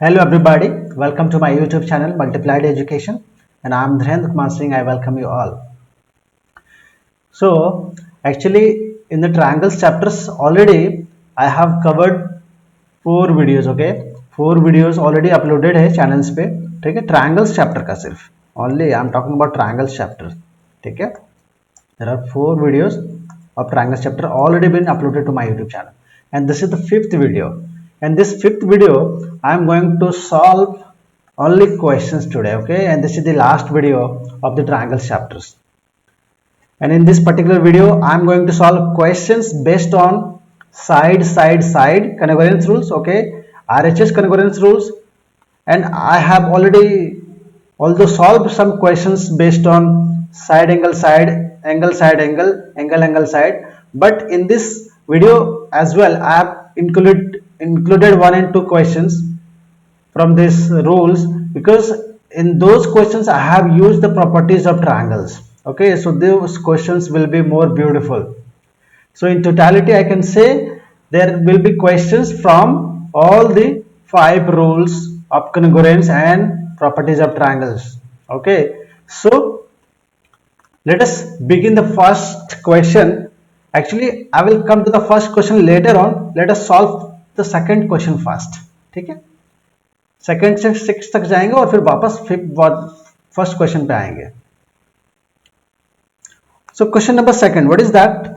Hello everybody, welcome to my YouTube channel Multiplied Education and I am Dhrendra Kumar Singh. I welcome you all. So actually in the triangles chapters already I have covered 4 videos. Okay, 4 videos already uploaded है channels पे. ठीक है, triangles chapter का सिर्फ only I am talking about triangles chapter. ठीक है, there are 4 videos of triangles chapter already been uploaded to my YouTube channel and this is the 5th video. And this 5th video I am going to solve only questions today. Okay, and this is the last video of the triangles chapters, and in this particular video I am going to solve questions based on side congruence rules. Okay, RHS congruence rules, and I have already also solved some questions based on side angle angle side, but in this video as well I have included 1 and 2 questions from these rules, because in those questions I have used the properties of triangles. Okay, so those questions will be more beautiful. So in totality I can say there will be questions from all the 5 rules of congruence and properties of triangles. Okay, so let us begin the first question. Actually I will come to the first question later on. Let us solve the second question first. ठीक है, second से 6 तक जाएंगे और फिर वापस first question पे आएंगे. So question number 2, what is that?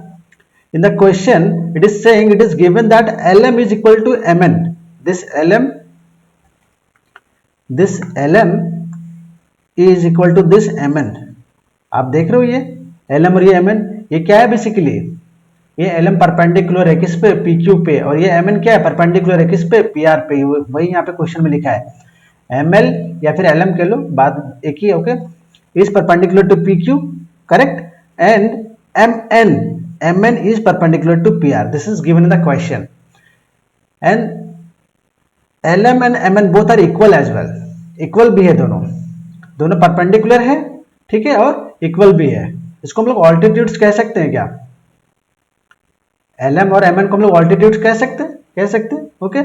In the question it is saying, it is given that LM is equal to MN. This LM is equal to this MN. आप देख रहे हो ये LM और ये MN, ये क्या है बेसिकली? ये LM परपेंडिकुलर है किस पे? PQ पे, और ये MN क्या है? परपेंडिकुलर है किस पे? PR पे. वही यहाँ पे क्वेश्चन में लिखा है ML या फिर LM कह लो, बात एक ही है. Okay, is perpendicular to PQ, correct, and MN is perpendicular to PR. This is given in the question, and LM and MN both are equal as well. Equal भी है, दोनों परपेंडिकुलर है, ठीक है, और इक्वल भी है. इसको हम लोग ऑल्टीट्यूड्स कह सकते हैं क्या? LM और MN को हम लोग ऑल्टीट्यूड्स कह सकते हैं. ओके,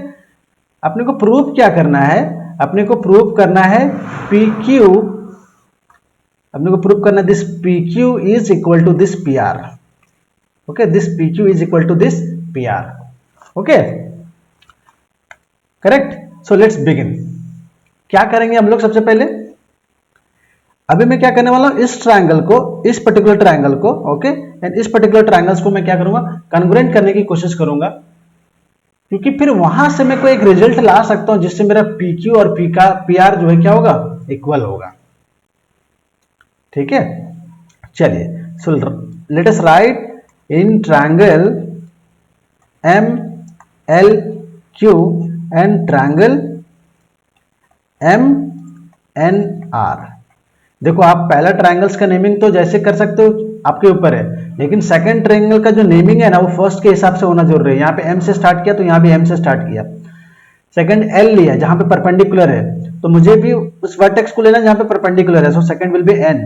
अपने को प्रूव क्या करना है? अपने को प्रूव करना है PQ, अपने को प्रूव करना this PQ is equal to this PR. Okay, this PQ is equal to this PR. Okay, correct. So let's begin. क्या करेंगे हम लोग? सबसे पहले अभी मैं क्या करने वाला हूं, इस ट्रायंगल को, इस पर्टिकुलर ट्रायंगल को, ओके, एंड इस पर्टिकुलर ट्रायंगल्स को मैं क्या करूंगा? कन्ग्रुएंट करने की कोशिश करूंगा, क्योंकि फिर वहां से मैं कोई एक रिजल्ट ला सकता हूं जिससे मेरा PQ और PR जो है क्या होगा? इक्वल होगा. ठीक है, चलिए. सो let us right in triangle MLQ and triangle MNR. देखो, आप पहला ट्रायंगल्स का नेमिंग तो जैसे कर सकते हो, आपके ऊपर है, लेकिन सेकंड ट्रायंगल का जो नेमिंग है ना, वो फर्स्ट के हिसाब से होना जरूरी है. यहाँ पे M से स्टार्ट किया तो यहाँ भी M से स्टार्ट किया. सेकंड L लिया जहां पे परपेंडिकुलर है, तो मुझे भी उस वर्टेक्स को लेना जहां पे परपेंडिकुलर है. So second will be N,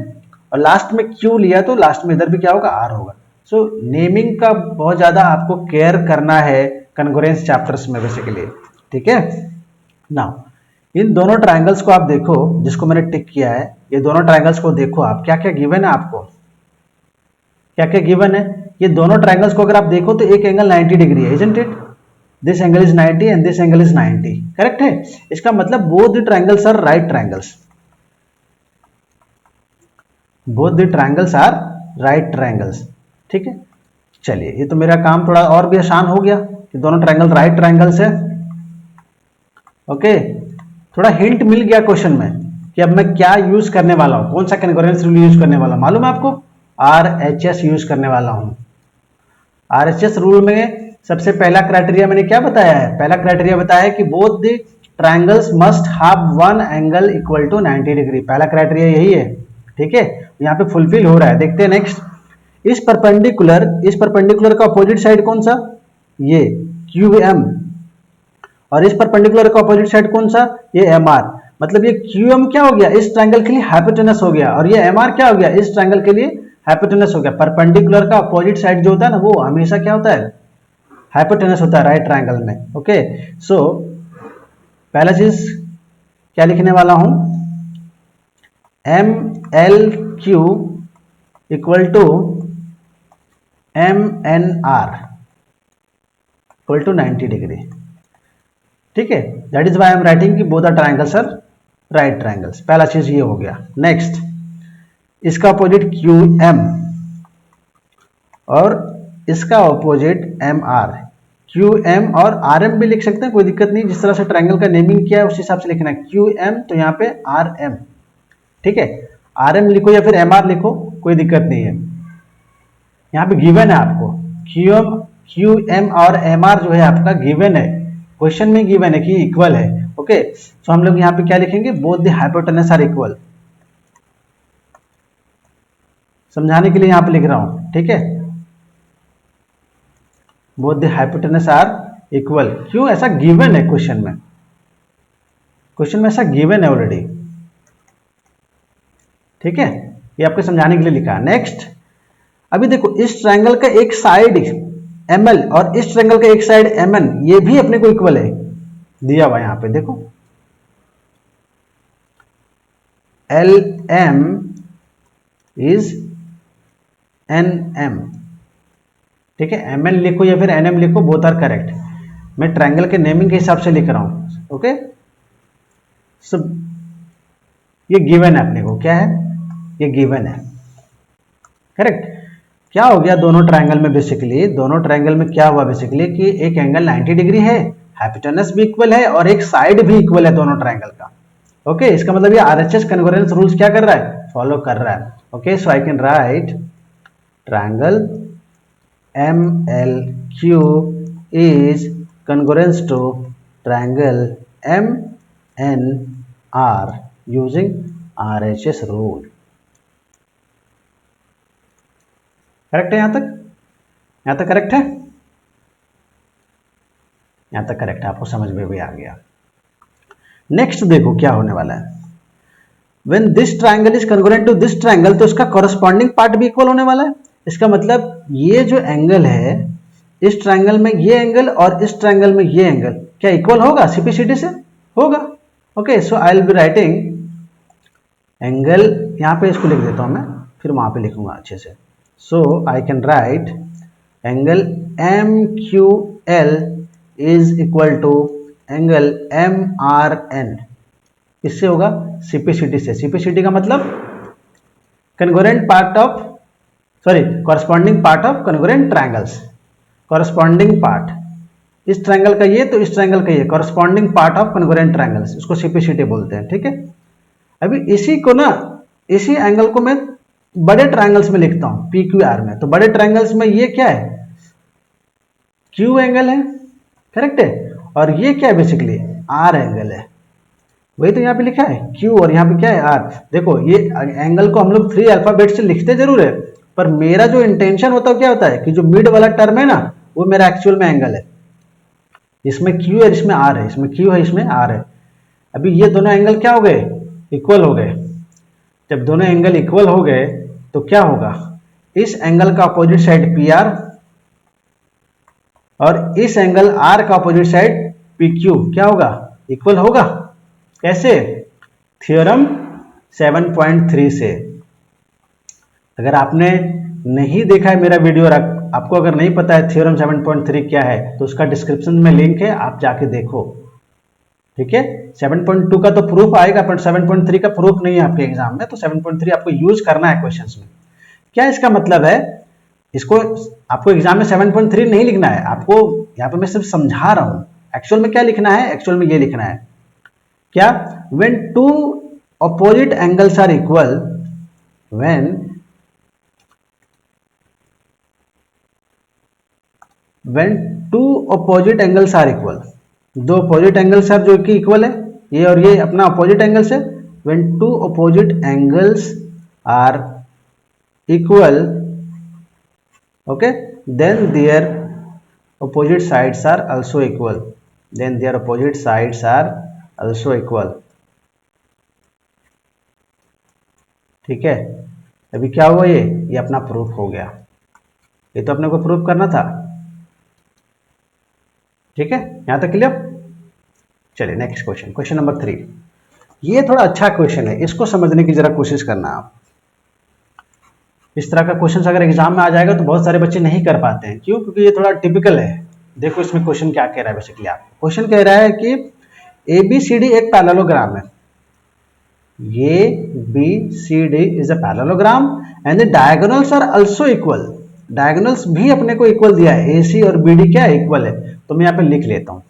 और लास्ट में Q लिया तो लास्ट में इधर भी क्या होगा? R होगा. सो नेमिंग का बहुत ज्यादा आपको केयर करना है कन्ग्रुएंस चैप्टर्स में बेसिकली. ठीक है, नाउ इन दोनों ट्रायंगल्स को आप देखो, जिसको मैंने टिक किया है, ये दोनों ट्रायंगल्स को देखो आप, क्या क्या गिवन है आपको, क्या क्या गिवन है. ये दोनों ट्रायंगल्स को अगर आप देखो तो एक एंगल 90 डिग्री है, isn't it? This angle is 90 and this angle is 90, correct है. इसका मतलब both the triangles are right triangles, both the triangles are right triangles. ठीक है, चलिए, ये तो मेरा काम थोड़ा और भी आसान हो गया कि दोनों ट्रायंगल राइट ट्रायंगल्स है. ओके, थोड़ा हिंट मिल गया क्वेश्चन में कि अब मैं क्या यूज करने वाला हूं, कौन सा कन्ग्रुएंस रूल यूज करने वाला हूं. मालूम है आपको? RHS यूज करने वाला हूं. RHS रूल में सबसे पहला क्राइटेरिया मैंने क्या बताया है? पहला क्राइटेरिया बताया है कि both the triangles must have one angle equal to 90 degree. पहला क्राइटेरिया यही है. ठीक है, यहाँ पे फुलफिल हो रहा है. देखते हैं नेक्स्ट. इस परपेंडिकुलर का अपोजिट साइड कौन सा? ये QM, और इस परपेंडिकुलर का अपोजिट साइड कौन सा? ये MR. मतलब ये QM क्या हो गया? इस ट्रायंगल के लिए हाइपोटेनस हो गया, और ये MR क्या हो गया? इस ट्रायंगल के लिए हाइपोटेनस हो गया. परपेंडिकुलर का अपोजिट साइड जो होता है ना, वो हमेशा क्या होता है? हाइपोटेनस होता है राइट ट्रायंगल में. ओके, सो पहला चीज क्या लिखने वाला हूं, M L Q equal to M N R equal to 90 degree. ठीक है, that is why I am writing कि both are triangles are right triangles. पहला चीज ये हो गया। नेक्स्ट, इसका अपोजिट क्यू एम और इसका opposite M R. Q M और आर एम भी लिख सकते हैं, कोई दिक्कत नहीं, जिस तरह से ट्राइंगल का नेमिंग किया है उस हिसाब से लिखना है। क्यू एम तो यहाँ पे आर एम, ठीक है, आर एम लिखो या फिर एम आर लिखो, कोई दिक्कत नहीं है। यहाँ पे गिवन है आपको क्यू एम और एम आर जो है आपका गिवन है, क्वेश्चन में गिवन है कि इक्वल है। ओके, तो हम लोग यहाँ पे क्या लिखेंगे, both the hypotenuse are equal, समझाने के लिए यहाँ पे लिख रहा हूं। ठीक है, both the hypotenuse are equal, क्यों, ऐसा गिवन है क्वेश्चन में, क्वेश्चन में ऐसा गिवन है ऑलरेडी। ठीक है, ये आपको समझाने के लिए लिखा। नेक्स्ट, अभी देखो इस ट्रायंगल का एक साइड एमएल और इस ट्रायंगल का एक साइड एमएन, ये भी अपने को इक्वल है, दिया हुआ यहां पे देखो, L M is N M. ठीक है, एम एन लिखो या फिर एन एम लिखो, बोथ आर करेक्ट, मैं ट्रायंगल के नेमिंग के हिसाब से लिख रहा हूं। ओके, सब ये गिवन है अपने को, क्या है, ये गिवन है, करेक्ट। क्या हो गया दोनों ट्रायंगल में, बेसिकली दोनों ट्रायंगल में क्या हुआ बेसिकली कि एक एंगल 90 डिग्री है, हाइपोटेनस भी इक्वल है और एक साइड भी इक्वल है दोनों ट्रायंगल का। ओके, इसका मतलब ये आरएचएस कन्वर्जेंस रूल्स क्या कर रहा है, फॉलो कर रहा है। Okay, so I can write triangle M L Q is convergence to triangle M N R using RHS rule. Correct है, यहां तक करेक्ट है, यहां तक करेक्ट है, आपको समझ में भी आ गया। नेक्स्ट देखो क्या होने वाला है, when this triangle is congruent to this triangle, तो इसका कॉरस्पॉन्डिंग पार्ट भी इक्वल होने वाला है। इसका मतलब ये जो एंगल है, इस ट्रायंगल में ये एंगल और इस ट्रायंगल में ये एंगल क्या इक्वल होगा, सीपीसीडी से होगा। Okay, so I will be writing angle, यहां पे इसको लिख देता हूं मैं, फिर वहां पे लिखूंगा अच्छे से। So I can write angle MQL is equal to angle MRN, इससे होगा CPCD से। CPCD का मतलब congruent part of, sorry, corresponding part of congruent triangles, corresponding part, इस ट्रायंगल का ये तो इस ट्रायंगल का ये, corresponding part of congruent triangles, इसको CPCD बोलते हैं। ठीक है, अभी इसी को ना, इसी एंगल को मैं बड़े ट्रायंगल्स में लिखता हूं, पी क्यू आर में। तो बड़े ट्रायंगल्स में ये क्या है, क्यू एंगल है, करेक्ट है, और ये क्या है बेसिकली आर एंगल है, वही तो यहाँ पे लिखा है क्यू और यहाँ पे क्या है आर। देखो ये एंगल को हम लोग 3 अल्फाबेट से लिखते जरूर है, पर मेरा जो इंटेंशन होता है क्या होता है कि जो मिड वाला टर्म है ना, वो मेरा एक्चुअल में एंगल है, इसमें क्यू है इसमें आर है, इसमें क्यू है इसमें आर है। अभी ये दोनों एंगल क्या हो गए, इक्वल हो गए। जब दोनों एंगल इक्वल हो गए तो क्या होगा, इस एंगल का अपोजिट साइड पी आर और इस एंगल आर का अपोजिट साइड पी क्यू क्या होगा, इक्वल होगा। कैसे, थ्योरम 7.3 से। अगर आपने नहीं देखा है मेरा वीडियो और आपको अगर नहीं पता है थ्योरम 7.3 क्या है, तो उसका डिस्क्रिप्शन में लिंक है, आप जाके देखो। ठीक है, 7.2 का तो प्रूफ आएगा, पर 7.3 का प्रूफ नहीं है आपके एग्जाम में, तो 7.3 आपको यूज करना है क्वेश्चंस में। क्या इसका मतलब है, इसको आपको एग्जाम में 7.3 नहीं लिखना है, आपको यहाँ पे मैं सिर्फ समझा रहा हूं। एक्चुअल में क्या लिखना है, एक्चुअल में ये लिखना है क्या, when two opposite angles are equal, when two opposite angles are equal, दो अपोजिट एंगल्स आर जो कि इक्वल है, ये और ये अपना अपोजिट एंगल्स है। When two opposite angles are equal, okay, then their opposite sides are also equal, then their opposite sides are also equal. ठीक है, अभी क्या हुआ, ये अपना प्रूफ हो गया, ये तो अपने को प्रूफ करना था। ठीक है, यहां तक क्लियर। चलिए नेक्स्ट क्वेश्चन, क्वेश्चन नंबर 3। ये थोड़ा अच्छा क्वेश्चन है, इसको समझने की जरा कोशिश करना आप। इस तरह का क्वेश्चन अगर एग्जाम में आ जाएगा तो बहुत सारे बच्चे नहीं कर पाते हैं। क्यों? क्योंकि ये थोड़ा टिपिकल है। देखो इसमें क्वेश्चन क्या कह रहा है। बेसिकली आप क्वेश्चन कह रहा है कि ABCD एक पैरेललोग्राम है। ABCD is a parallelogram and the diagonals are also equal. Diagonals भी अपने को इक्वल दिया है, AC और BD क्या इक्वल है। तो मैं यहाँ पे लिख लेता हूं,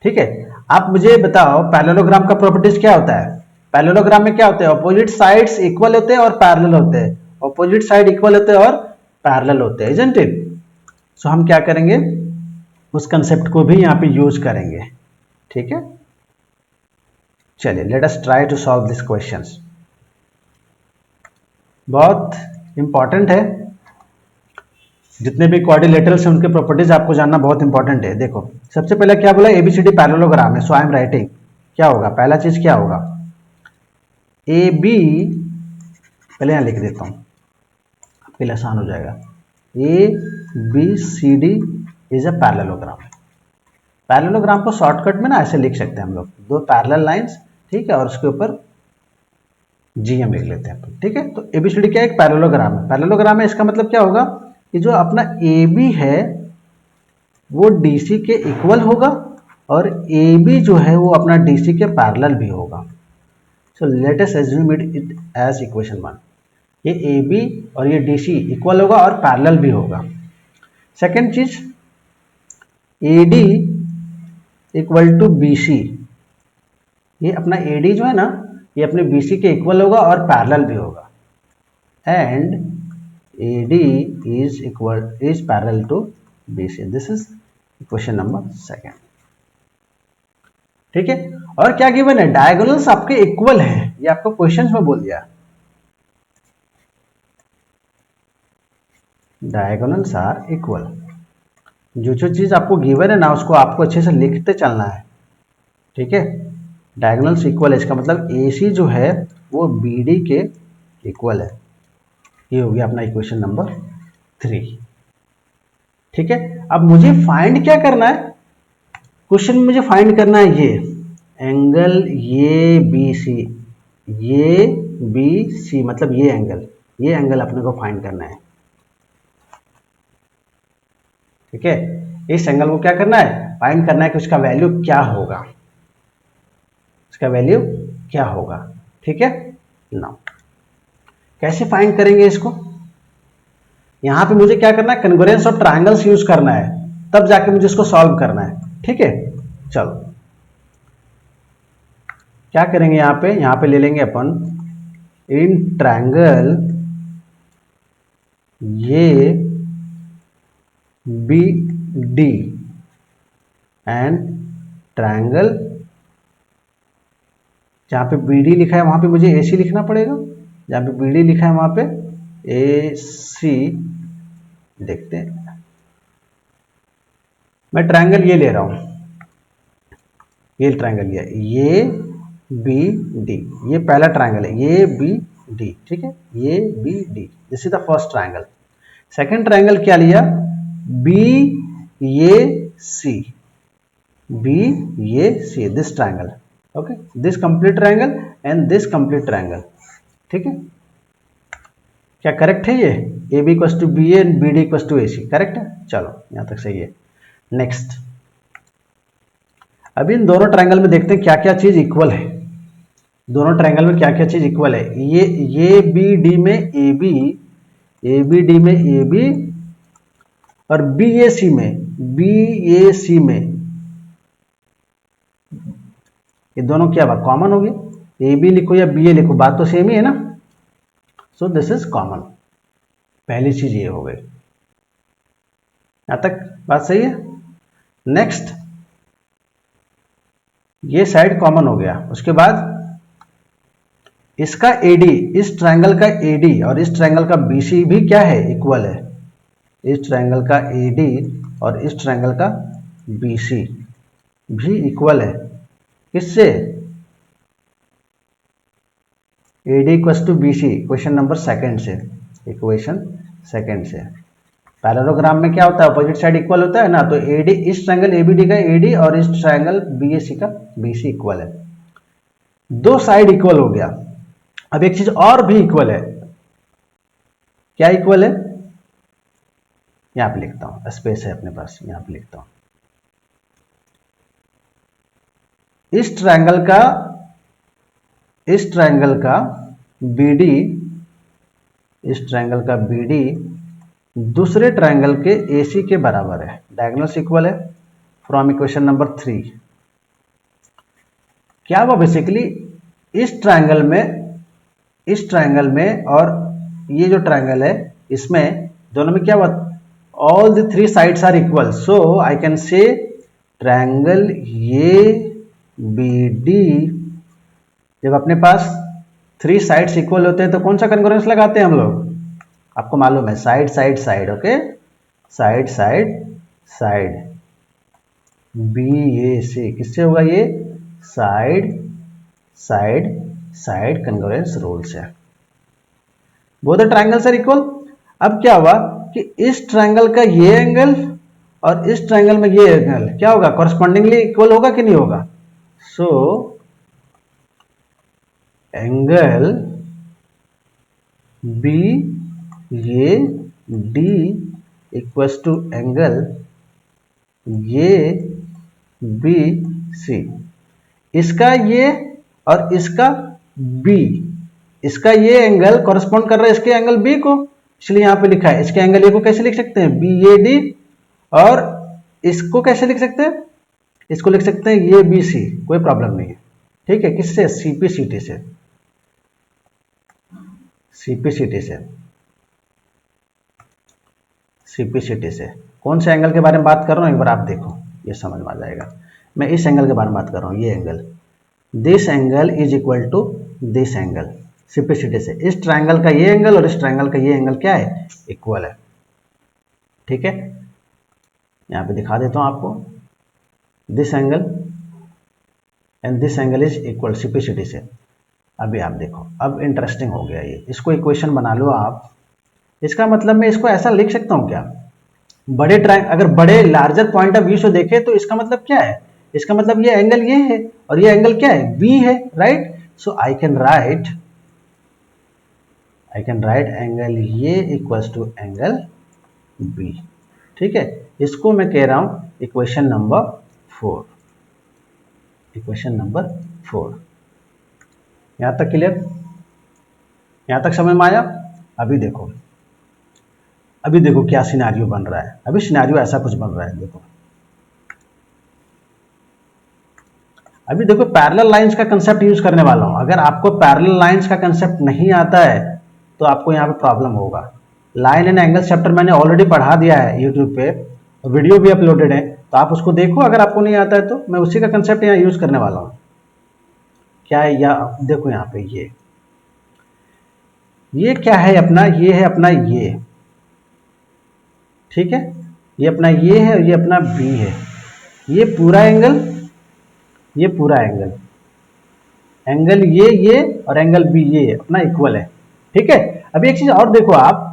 ठीक है। आप मुझे बताओ पैरेललोग्राम का प्रॉपर्टीज क्या होता है। पैरेललोग्राम में क्या होते हैं? ऑपोजिट साइड्स इक्वल होते हैं और पैरेलल होते हैं। ऑपोजिट साइड इक्वल होते हैं और पैरेलल होते हैं, इजंट इट? सो हम क्या करेंगे, उस कंसेप्ट को भी यहाँ पे यूज करेंगे, ठीक है। चलिए let us try to solve this questions. बहुत इंपॉर्टेंट है, जितने भी क्वाड्रिलेटरल्स हैं उनके प्रॉपर्टीज आपको जानना बहुत इंपॉर्टेंट है। देखो सबसे पहले क्या बोला, ABCD पैरेललोग्राम है। सो आई एम राइटिंग, क्या होगा पहला चीज क्या होगा, AB, पहले यहां लिख देता हूं आपके लिए आसान हो जाएगा। ABCD is a parallelogram. Parallelogram को शॉर्टकट में ना ऐसे लिख सकते हैं हम लोग, दो पैरेलल लाइंस, ठीक है, और उसके ऊपर GM लिख लेते हैं, ठीक है। तो ABCD क्या एक पैरेललोग्राम है। पैरेललोग्राम है इसका मतलब क्या होगा कि जो अपना AB है वो DC के इक्वल होगा और AB जो है वो अपना DC के पैरेलल भी होगा। So let us assume it as equation 1। ये AB और ये DC इक्वल होगा और पैरेलल भी होगा। सेकेंड चीज, AD इक्वल टू BC। ये अपना AD जो है ना, ये अपने BC के इक्वल होगा और पैरेलल भी होगा। And AD is parallel to BC। This is equation number 2, ठीक है। और क्या गिवन है, डायगोनल्स आपके इक्वल हैं, ये आपको क्वेश्चन में बोल दिया। Diagonals are equal. जो चीज आपको गिवन है ना उसको आपको अच्छे से लिखते चलना है, ठीक है। डायगोनल्स इक्वल है इसका मतलब AC जो है वो BD के इक्वल है। ये हो गया अपना इक्वेशन नंबर 3, ठीक है। अब मुझे फाइंड क्या करना है, क्वेश्चन में मुझे फाइंड करना है ये एंगल ये BC मतलब ये एंगल अपने को फाइंड करना है, ठीक है। इस एंगल को क्या करना है, फाइंड करना है कि उसका वैल्यू क्या होगा, उसका वैल्यू क्या होगा, ठीक है। नाउ कैसे फाइंड करेंगे इसको, यहां पे मुझे क्या करना है, कन्वर्जेंस ऑफ ट्रायंगल्स यूज करना है, तब जाके मुझे इसको सॉल्व करना है, ठीक है। चलो क्या करेंगे, यहां पे ले लेंगे अपन इन ट्रायंगल ये BD एंड ट्रायंगल, जहां पे BD लिखा है वहां पे मुझे AC लिखना पड़ेगा, जहां पे BD लिखा है वहां पे AC। देखते हैं, मैं ट्रायंगल ये ले रहा हूं, ये ट्रायंगल ये BD, ये पहला ट्रायंगल है ये BD, ठीक है, ये BD, this is the first triangle. Second triangle क्या लिया, BAC, this triangle, okay, this complete triangle and this complete triangle, ठीक है। क्या करेक्ट है ये, AB equals to BA and BD equals to AC, correct है। चलो यहां तक सही है। नेक्स्ट, अभी इन दोनों ट्रायंगल में देखते हैं क्या क्या चीज इक्वल है, दोनों ट्रायंगल में क्या क्या चीज इक्वल है। ये BD में AB, ABD में AB और BAC में ये दोनों क्या बात कॉमन होगी, AB लिखो या BA लिखो बात तो सेम ही है ना। सो दिस इज कॉमन, पहली चीज ये हो गई, यहां तक बात सही है। नेक्स्ट, ये साइड कॉमन हो गया, उसके बाद इसका AD, इस ट्रायंगल का AD और इस ट्रायंगल का BC भी क्या है, इक्वल है। इस ट्रायंगल का AD और इस ट्रायंगल का BC भी इक्वल है, किससे, AD equals to BC, equation number 2 से, इक्वेशन 2 से, पैरेललोग्राम में क्या होता है, अपोजिट साइड इक्वल होता है ना, तो एडी, इस ट्रायंगल एबीडी का एडी और इस ट्रायंगल बीएसी का बीसी इक्वल है, दो साइड इक्वल हो गया। अब एक चीज और भी इक्वल है, क्या इक्वल है, यहां पे लिखता हूं, स्पेस है अपने पास, यहां पे लिखता हूं, इस ट्रायंगल का बीडी, इस ट्रायंगल का बीडी दूसरे ट्रायंगल के एसी के बराबर है, डायगोनल्स इक्वल है, फ्रॉम इक्वेशन नंबर 3। क्या हुआ बेसिकली, इस ट्रायंगल में और ये जो ट्रायंगल है इसमें दोनों में क्या हुआ, all the three sides are equal, so I can say triangle A B D, जब अपने पास थ्री साइड्स इक्वल होते हैं तो कौन सा कॉन्ग्रुएंस लगाते हैं हम लोग, आपको मालूम है, side side side, okay, side side side, B A C किससे होगा, ये side side side congruence rule से, both the triangles are equal. अब क्या हुआ कि इस ट्रायंगल का ये एंगल और इस ट्रायंगल में ये एंगल क्या होगा, कॉरस्पॉन्डिंगली इक्वल होगा कि नहीं होगा, so angle B A D equals to angle A B C, इसका ये और इसका बी, इसका ये एंगल कॉरस्पॉन्ड कर रहा है इसके एंगल बी को, इसलिए यहां पे लिखा है, इसके एंगल ए को कैसे लिख सकते हैं, बी ए डी, और इसको कैसे लिख सकते हैं, इसको लिख सकते हैं ये बी सी, कोई प्रॉब्लम नहीं है, ठीक है, किससे, सीपीसीटी से, सीपीसीटी से, सीपीसीटी से। कौन से एंगल के बारे में बात कर रहा हूं, एक बार आप देखो, ये समझ में आ जाएगा। मैं इस एंगल के बारे में बात कर रहा हूं, ये angle, this angle is equal to this angle, CPCT से, इस ट्रायंगल का ये एंगल और इस ट्रायंगल का ये एंगल क्या है, इक्वल है, ठीक है। यहां पे दिखा देता हूं आपको, this angle and this angle is equal, CPCT से। अभी आप देखो, अब इंटरेस्टिंग हो गया ये, इसको इक्वेशन बना लो आप, इसका मतलब मैं इसको ऐसा लिख सकता हूं क्या, बड़े अगर बड़े लार्जर पॉइंट ऑफ व्यू से देखे तो इसका मतलब क्या है, इसका मतलब ये एंगल ये है और ये एंगल क्या है, बी है, right, so I can write angle A equals to angle B, ठीक है। इसको मैं कह रहा हूं इक्वेशन नंबर 4, इक्वेशन नंबर 4। यहां तक क्लियर, यहां तक समझ में आया। अभी देखो क्या सिनेरियो बन रहा है, अभी सिनेरियो ऐसा कुछ बन रहा है, देखो अभी देखो, पैरेलल लाइंस का कंसेप्ट यूज करने वाला हूं। अगर आपको पैरेलल लाइंस का कंसेप्ट नहीं आता है तो आपको यहां पे प्रॉब्लम होगा। लाइन एंड एंगल चैप्टर मैंने ऑलरेडी पढ़ा दिया है यूट्यूब पे, वीडियो भी अपलोडेड है, तो आप उसको देखो, अगर आपको नहीं आता है तो। मैं उसी का कंसेप्ट यहाँ यूज करने वाला हूँ। क्या है, या देखो यहाँ पे ये क्या है अपना, ये है अपना ये, ठीक है, ये अपना ये है और ये अपना बी है, ये पूरा एंगल, ये पूरा एंगल, एंगल ये और एंगल बी ये अपना इक्वल है, ठीक है। अभी एक चीज और देखो आप,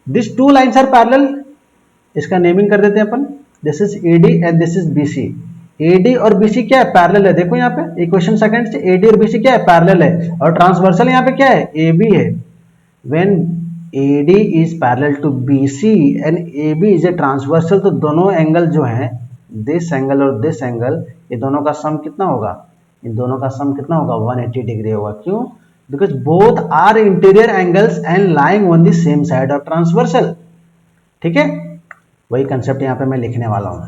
this two lines are parallel, इसका नेमिंग कर देते हैं अपन, this is AD and this is BC. AD और बीसी क्या है, पैरेलल है, देखो यहाँ पे इक्वेशन सेकंड से एडी और बीसी क्या है, पैरेलल है, और ट्रांसवर्सल यहाँ पे क्या है, एबी है। When AD is parallel to BC and AB is a transversal, तो दोनों एंगल जो हैं, दिस एंगल और दिस एंगल, ये दोनों का सम कितना होगा, इन दोनों का सम कितना होगा, 180 डिग्री होगा। क्यों, because both are interior angles and lying on the same side of transversal, ठीक है। वही कंसेप्ट यहाँ पे मैं लिखने वाला हूँ,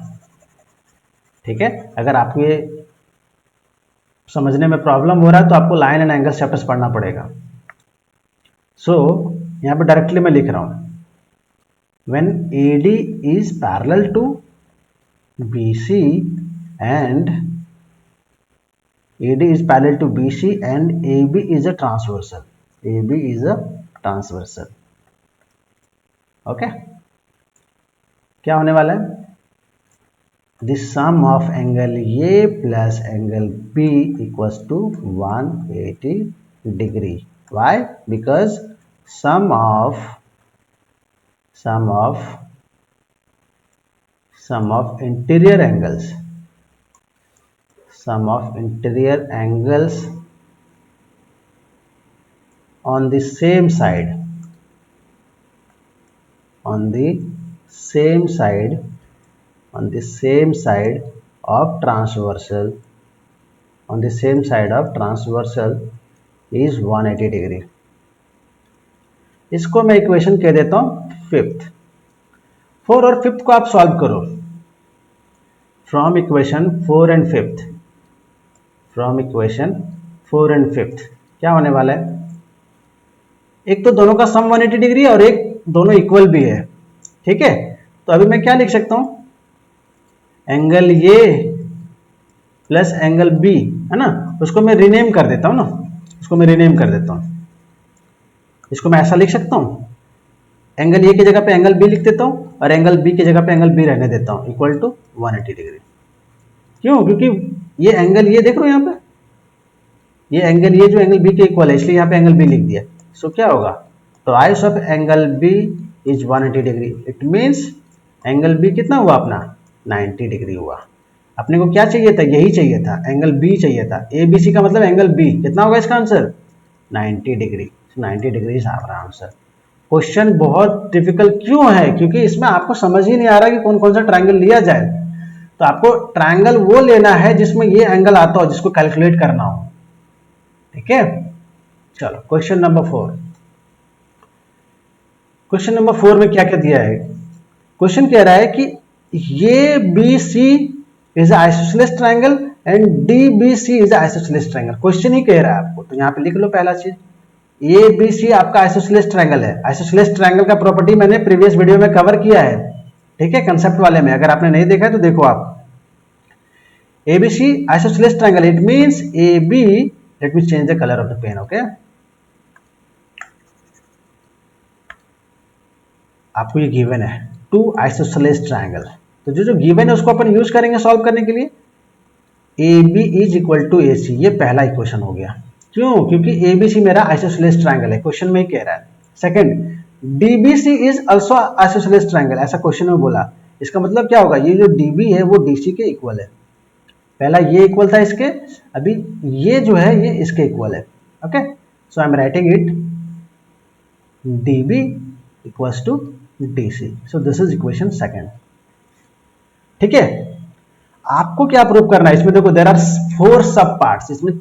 ठीक है। अगर आपको ये समझने में प्रॉब्लम हो रहा है तो आपको लाइन एंड एंगल चैप्टर्स पढ़ना पड़ेगा। सो यहां पे डायरेक्टली मैं लिख रहा हूं, when AD is parallel to BC and AD is parallel to BC and AB is a transversal, AB is a transversal, okay. क्या होने वाला है, the sum of angle A plus angle B equals to 180 degree. Why? Because sum of sum of interior angles, sum of interior angles on the same side, on the same side, on the same side of transversal, on the same side of transversal is 180 degree. इसको मैं equation कह देता हूं fifth. 4 और fifth को आप solve करो from equation 4 and fifth, from equation 4 and fifth क्या होने वाला है, एक तो दोनों का सम 180 डिग्री है और एक दोनों इक्वल भी है, ठीक है। तो अभी मैं क्या लिख सकता हूं, angle A plus angle B, है ना, उसको मैं रीनेम कर देता हूं ना, उसको मैं रीनेम कर देता हूं, इसको मैं ऐसा लिख सकता हूं, एंगल ए की जगह पे एंगल बी लिख देता हूं और एंगल बी की जगह पे एंगल बी रहने देता हूं, इक्वल टू 180 डिग्री। क्यों, क्योंकि ये एंगल ये देख रहे हो यहाँ पे, ये एंगल ये जो एंगल बी के इक्वल है, इसलिए यहाँ पे एंगल बी लिख दिया। सो क्या होगा, तो twice of angle B is 180 degree. It means angle B कितना हुआ अपना, 90 डिग्री हुआ। अपने को क्या चाहिए था, यही चाहिए था, एंगल बी चाहिए था। ए बी सी का मतलब एंगल बी कितना होगा इसका answer, 90 degree. 90 degree is our answer. Question बहुत डिफिकल्ट क्यों है, क्योंकि इसमें आपको समझ ही नहीं आ रहा कि कौन कौन सा ट्रायंगल लिया जाए। तो आपको ट्रायंगल वो लेना है जिसमें ये एंगल आता हो, जिसको कैलकुलेट करना हो, ठीक है। चलो क्वेश्चन नंबर 4। क्वेश्चन नंबर 4 में क्या क्या दिया है, क्वेश्चन कह रहा है कि ये B C is isosceles triangle and D B C is isosceles triangle. Question ही कह रहा है आपको, तो यहां पे लिख लो पहला चीज, ए बी सी आपका आइसोसेलेस ट्रायंगल है। आइसोसेलेस ट्रायंगल का प्रॉपर्टी मैंने प्रीवियस वीडियो में कवर किया है, ठीक है, कंसेप्ट वाले में। अगर आपने नहीं देखा है तो देखो आप। ABC isosceles triangle, it means AB, let me change the color of the pen, okay। आपको ये गिवन है 2 isosceles triangle, तो जो जो गिवन है उसको अपन यूज करेंगे सॉल्व करने के लिए। AB is equal to AC, ये पहला इक्वेशन हो गया। क्यों, क्योंकि ABC मेरा आइसोसेलेस ट्रायंगल है, क्वेश्चन में ही कह रहा है। Second, DBC is also isosceles triangle, ऐसा क्वेश्चन में बोला। इसका मतलब क्या होगा, ये जो DB है वो DC के इक्वल है। पहला ये इक्वल था इसके, अभी ये जो है ये इसके इक्वल है, okay. So I am writing it DB equals to DC। So this is equation second, ठीक है। आपको क्या प्रूव करना है इसमें, देखो देयर आर 4 सब पार्ट्स, इसमें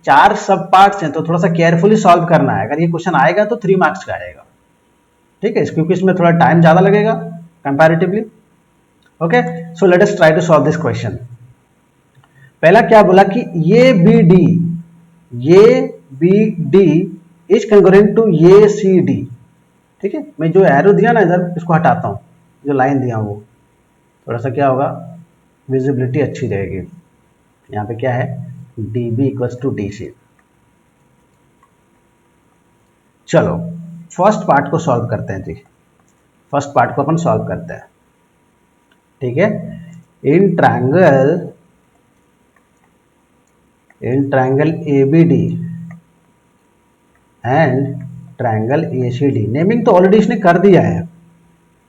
4 सब पार्ट्स हैं, तो थोड़ा सा केयरफुली सॉल्व करना है। अगर ये क्वेश्चन आएगा तो 3 मार्क्स का आएगा, ठीक है, क्योंकि इसमें थोड़ा टाइम ज्यादा लगेगा comparatively, okay. So let us try to solve this question. पहला क्या बोला कि ये B D is congruent to ये सी डी, ठीक है। मैं जो एरो दिया ना इधर, इसको हटाता हूं, जो लाइन दिया वो थोड़ा सा क्या होगा, विजिबिलिटी अच्छी रहेगी। यहाँ पे क्या है, D B equals to D C. चलो फर्स्ट पार्ट को सॉल्व करते हैं जी, फर्स्ट पार्ट को अपन सॉल्व करते हैं, ठीक है। In triangle ABD and triangle ACD, naming तो ऑलरेडी इसने कर दिया है,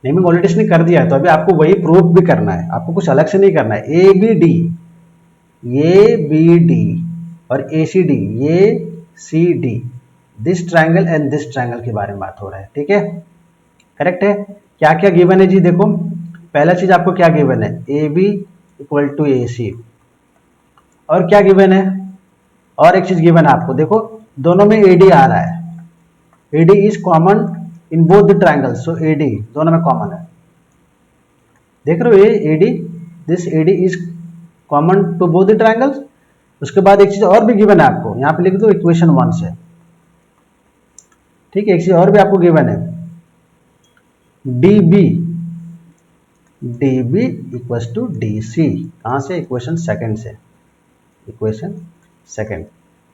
नेमिंग ऑलरेडी इसने कर दिया है, तो अभी आपको वही प्रूफ भी करना है, आपको कुछ अलग से नहीं करना है। ABD और ACD, ACD, this triangle and this triangle के बारे में बात हो रहा है, ठीक है, करेक्ट है। क्या क्या गिवन है जी, देखो पहला चीज आपको क्या गिवन है, AB इक्वल टू AC, और क्या गिवन है, और एक चीज गिवन है आपको, देखो दोनों में AD आ रहा है, AD is common in both the triangles, so AD दोनों में कॉमन है, देख रहे हो ये AD, this AD is common to both the triangles. उसके बाद एक चीज और भी गिवन है आपको, यहां पे लिख दो इक्वेशन 1 से, ठीक है। एक चीज और भी आपको गिवन है, DB इक्वल्स टू DC, कहां से, इक्वेशन सेकंड से, इक्वेशन सेकंड,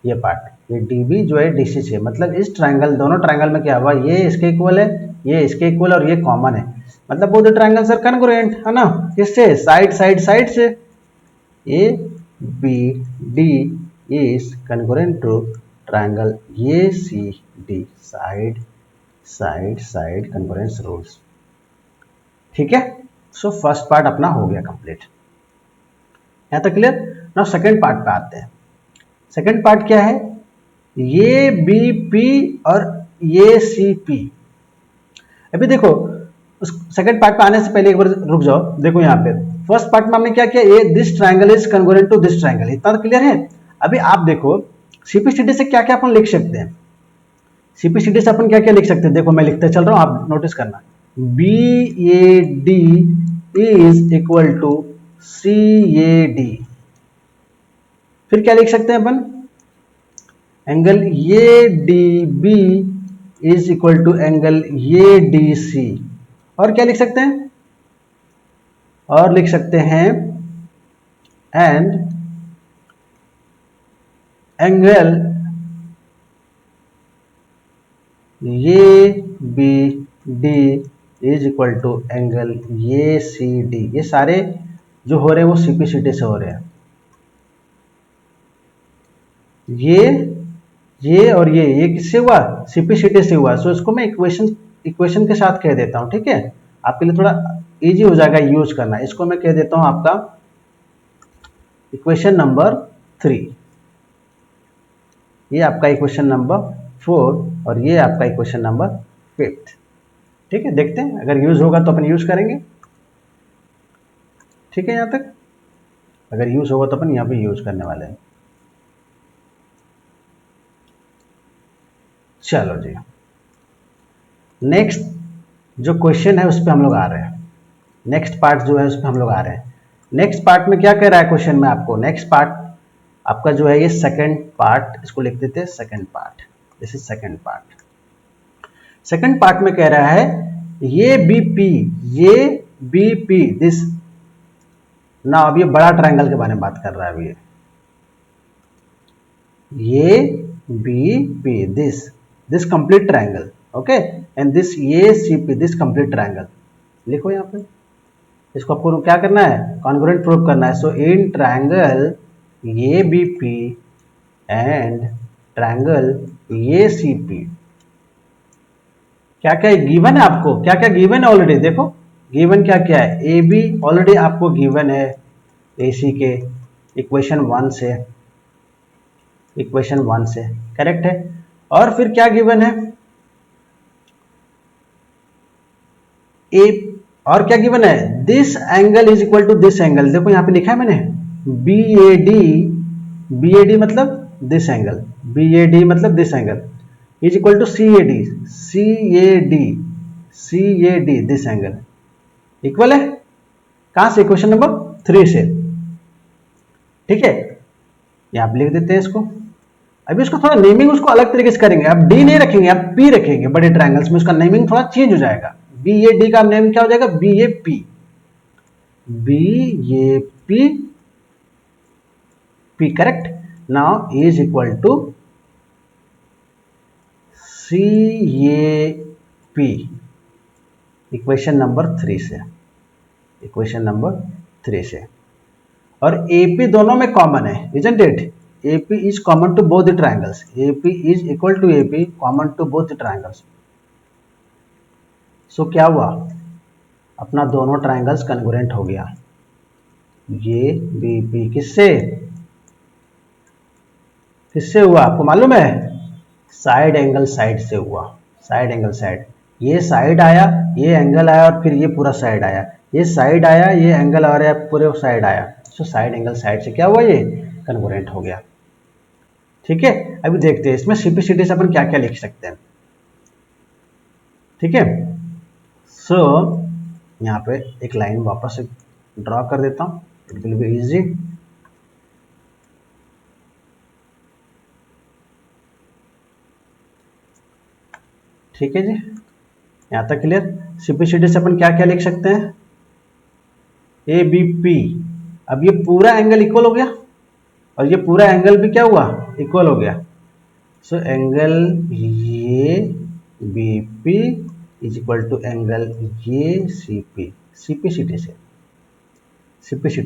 ये पार्ट, ये DB जो है DC से, मतलब इस ट्रायंगल, दोनों ट्रायंगल में क्या हुआ, ये इसके इक्वल है, ये इसके इक्वल और ये कॉमन है, मतलब बोथ ट्रायंगल्स आर कॉन्ग्रुएंट, है ना, किससे, साइड से। ABD is congruent to triangle ACD, side congruence rules, ठीक है। सो फर्स्ट पार्ट अपना हो गया कंप्लीट। यहाँ तक क्लियर। नाउ सेकंड पार्ट पे आते हैं। सेकंड पार्ट क्या है, ये बी पी और ये सी पी। अभी देखो उस सेकंड पार्ट पे आने से पहले एक बार रुक जाओ। देखो यहाँ पे फर्स्ट पार्ट में हमने क्या किया, ये this triangle is congruent to this triangle, इतना तो क्लियर है। अभी आप देखो सीपीसीटी से क्या क्या अपन लिख सकते हैं। सीपीसीटी से अपन क्या क्या लिख सकते हैं, देखो मैं लिखते चल रहा हूं, आप नोटिस करना। B A D is equal to C A D. फिर क्या लिख सकते हैं अपन, एंगल ये D B is equal to angle ये डी सी। और क्या लिख सकते हैं, और लिख सकते हैं एंड एंगल ये B D is equal to angle ये सी डी। ये सारे जो हो रहे हैं वो सीपीसीटी से हो रहे हैं। ये और ये किससे हुआ, सीपीसीटी से हुआ। सो इसको मैं इक्वेशन के साथ कह देता हूं, ठीक है, आपके लिए थोड़ा इजी हो जाएगा यूज करना। इसको मैं कह देता हूं आपका इक्वेशन नंबर 3, ये आपका इक्वेशन नंबर 4 और ये आपका इक्वेशन नंबर 5। ठीक है, देखते हैं अगर यूज होगा तो अपन यूज करेंगे। ठीक है, यहां तक अगर यूज होगा तो अपन यहां पे यूज करने वाले हैं। चलो जी, नेक्स्ट जो क्वेश्चन है उस पर हम लोग आ रहे हैं। नेक्स्ट पार्ट जो है उस पर हम लोग आ रहे हैं। नेक्स्ट पार्ट में क्या कह रहा है क्वेश्चन में आपको, नेक्स्ट पार्ट आपका जो है ये सेकंड पार्ट, इसको लिख देते हैं second part. This is second part. Second part में कह रहा है ये बी पी दिस। ना अब ये बड़ा ट्रायंगल के बारे में बात कर रहा है। अभी ये B P this complete triangle, okay, and this ये C P this complete triangle. लिखो यहाँ पे, इसको आपको क्या करना है, कॉन्ग्रुएंट प्रूव करना है। सो इन ट्रायंगल ये बी पी एंड ट्रायंगल ये सी पी, क्या क्या गिवन है आपको, क्या क्या गिवन है ऑलरेडी। देखो गिवन क्या क्या है, ए बी ऑलरेडी आपको गिवन है ए सी के इक्वेशन 1 से, इक्वेशन 1 से करेक्ट है। और फिर क्या गिवन है, ए, और क्या गिवन है, this angle is equal to this angle. देखो यहां पे लिखा है मैंने बी ए डी मतलब this angle, B A D मतलब this angle is equal to C A D this angle equal है कहां से, इक्वेशन नंबर 3 से। ठीक है, यहां पे लिख देते हैं इसको। अभी उसको थोड़ा नेमिंग उसको अलग तरीके से करेंगे, अब डी नहीं रखेंगे, अब पी रखेंगे। बड़े ट्रायंगल्स में उसका नेमिंग थोड़ा चेंज हो जाएगा। बी ए डी का नेम क्या हो जाएगा, B A P correct. Now is equal to C A P equation number 3 से, इक्वेशन नंबर 3 से। और AP दोनों में कॉमन है, isn't it? AP is common to both the triangles. AP is equal to AP common to both the triangles. So क्या हुआ, अपना दोनों ट्रायंगल्स कन्ग्रुएंट हो गया। ये BP किससे हुआ आपको मालूम है, साइड एंगल साइड से हुआ। साइड एंगल साइड, ये साइड आया, ये एंगल आया और फिर ये पूरा साइड आया, ये साइड आया, ये एंगल आ रहा है, पूरे साइड आया। सो साइड एंगल साइड से क्या हुआ, ये कन्वर्जेंट हो गया। ठीक है, अभी देखते हैं इसमें सीपीसीटी से अपन क्या क्या लिख सकते हैं। ठीक है, सो यहाँ पे एक लाइन वापस से ड्रॉ कर देता हूँ, इट विल बी इजी। ठीक है जी, यहाँ तक क्लियर। सीपीसीटी से अपन क्या क्या लिख सकते हैं, ए बी पी। अब ये पूरा एंगल इक्वल हो गया और ये पूरा एंगल भी क्या हुआ, इक्वल हो गया। सो एंगल ये B P is equal to angle ये सी पी, सीपीसीटी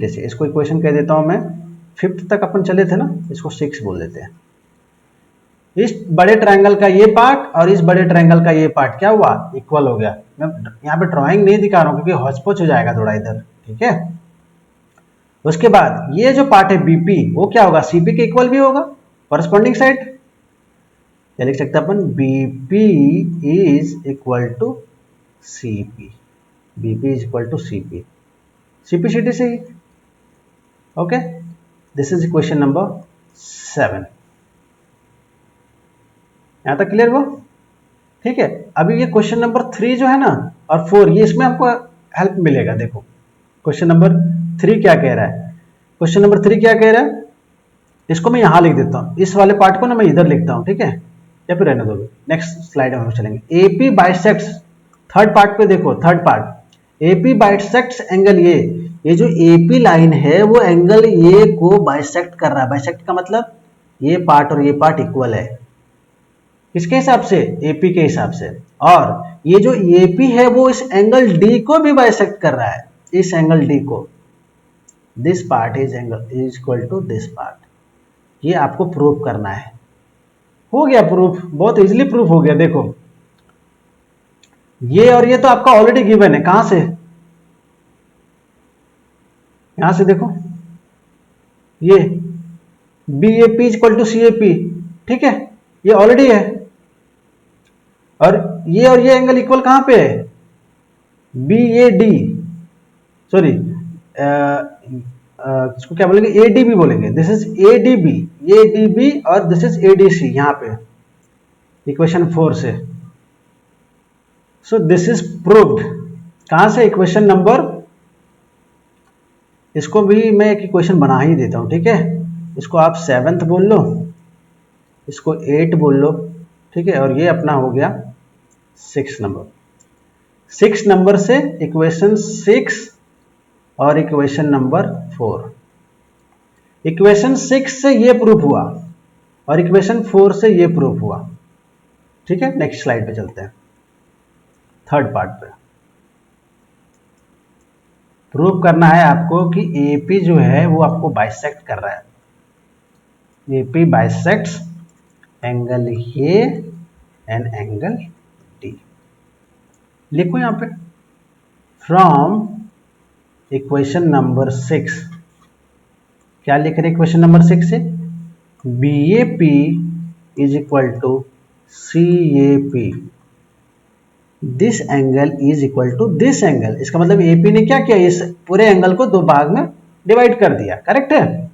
से। इसको इक्वेशन कह देता हूं मैं, 5th तक अपन चले थे ना, इसको 6 बोल देते हैं। इस बड़े ट्रायंगल का ये पार्ट और इस बड़े ट्रायंगल का ये पार्ट क्या हुआ, इक्वल हो गया। मैं यहाँ पे ड्राइंग नहीं दिखा रहा हूँ क्योंकि हौच-पौच हो जाएगा थोड़ा इधर, ठीक है। उसके बाद ये जो पार्ट है बीपी वो क्या होगा, सीपी के इक्वल भी होगा, कॉरस्पॉन्डिंग साइड। क्या लिख सकते हैं अपन, BP is equal to CP, BP is equal to CP, CP CT से ही। Okay, this is question number 7। यहां तक क्लियर हुआ, ठीक है। अभी ये क्वेश्चन नंबर 3 जो है ना और 4, ये इसमें आपको हेल्प मिलेगा। देखो क्वेश्चन नंबर 3 क्या कह रहा है, क्वेश्चन नंबर 3 क्या कह रहा है, इसको मैं यहां लिख देता हूं, इस वाले पार्ट को ना मैं इधर लिखता हूं, ठीक है, या फिर रहने दो, नेक्स्ट स्लाइड में हम चलेंगे। एपी बाइसेक्ट्स, थर्ड पार्ट पे देखो, third part, AP bisects angle ये जो एपी लाइन है वो एंगल ये को बाइसेक्ट कर रहा है। बाइसेक्ट का मतलब ये पार्ट और ये पार्ट इक्वल है, किसके हिसाब से, एपी के हिसाब से। और ये जो एपी है वो इस एंगल डी को भी बाइसेक्ट कर रहा है, इस एंगल डी को। This part is angle is equal to this part, ये आपको प्रूफ करना है। हो गया प्रूफ, बहुत इजीली प्रूफ हो गया। देखो ये और ये तो आपका ऑलरेडी गिवन है, कहां से, यहां से देखो, ये B A P equal to C A P, ठीक है, ये ऑलरेडी है। और ये एंगल इक्वल कहां पे है, बी ए डी, सॉरी इसको क्या बोलेंगे, ए डी बी बोलेंगे, this is A D B, A D B और this is A D C, यहां पे इक्वेशन 4 से। सो दिस इज प्रूव्ड, कहां से, इक्वेशन नंबर, इसको भी मैं एक इक्वेशन बना ही देता हूं, ठीक है। इसको आप 7th बोल लो, इसको 8 बोल लो, ठीक है, और ये अपना हो गया 6 नंबर। 6 नंबर से इक्वेशन 6 और इक्वेशन नंबर 4, इक्वेशन 6 से ये प्रूफ हुआ और इक्वेशन 4 से ये प्रूफ हुआ, ठीक है। नेक्स्ट स्लाइड पे चलते हैं, थर्ड पार्ट पे। प्रूफ करना है आपको कि एपी जो है वो आपको बाइसेक्ट कर रहा है, AP bisects angle A and angle D. लिखो यहां पे, फ्रॉम इक्वेशन नंबर 6, क्या लिख रहे हैं इक्वेशन नंबर 6 से, B A P is equal to C A P, this angle is equal to this angle. इसका मतलब एपी ने क्या किया, इस पूरे एंगल को दो भाग में डिवाइड कर दिया, करेक्ट है।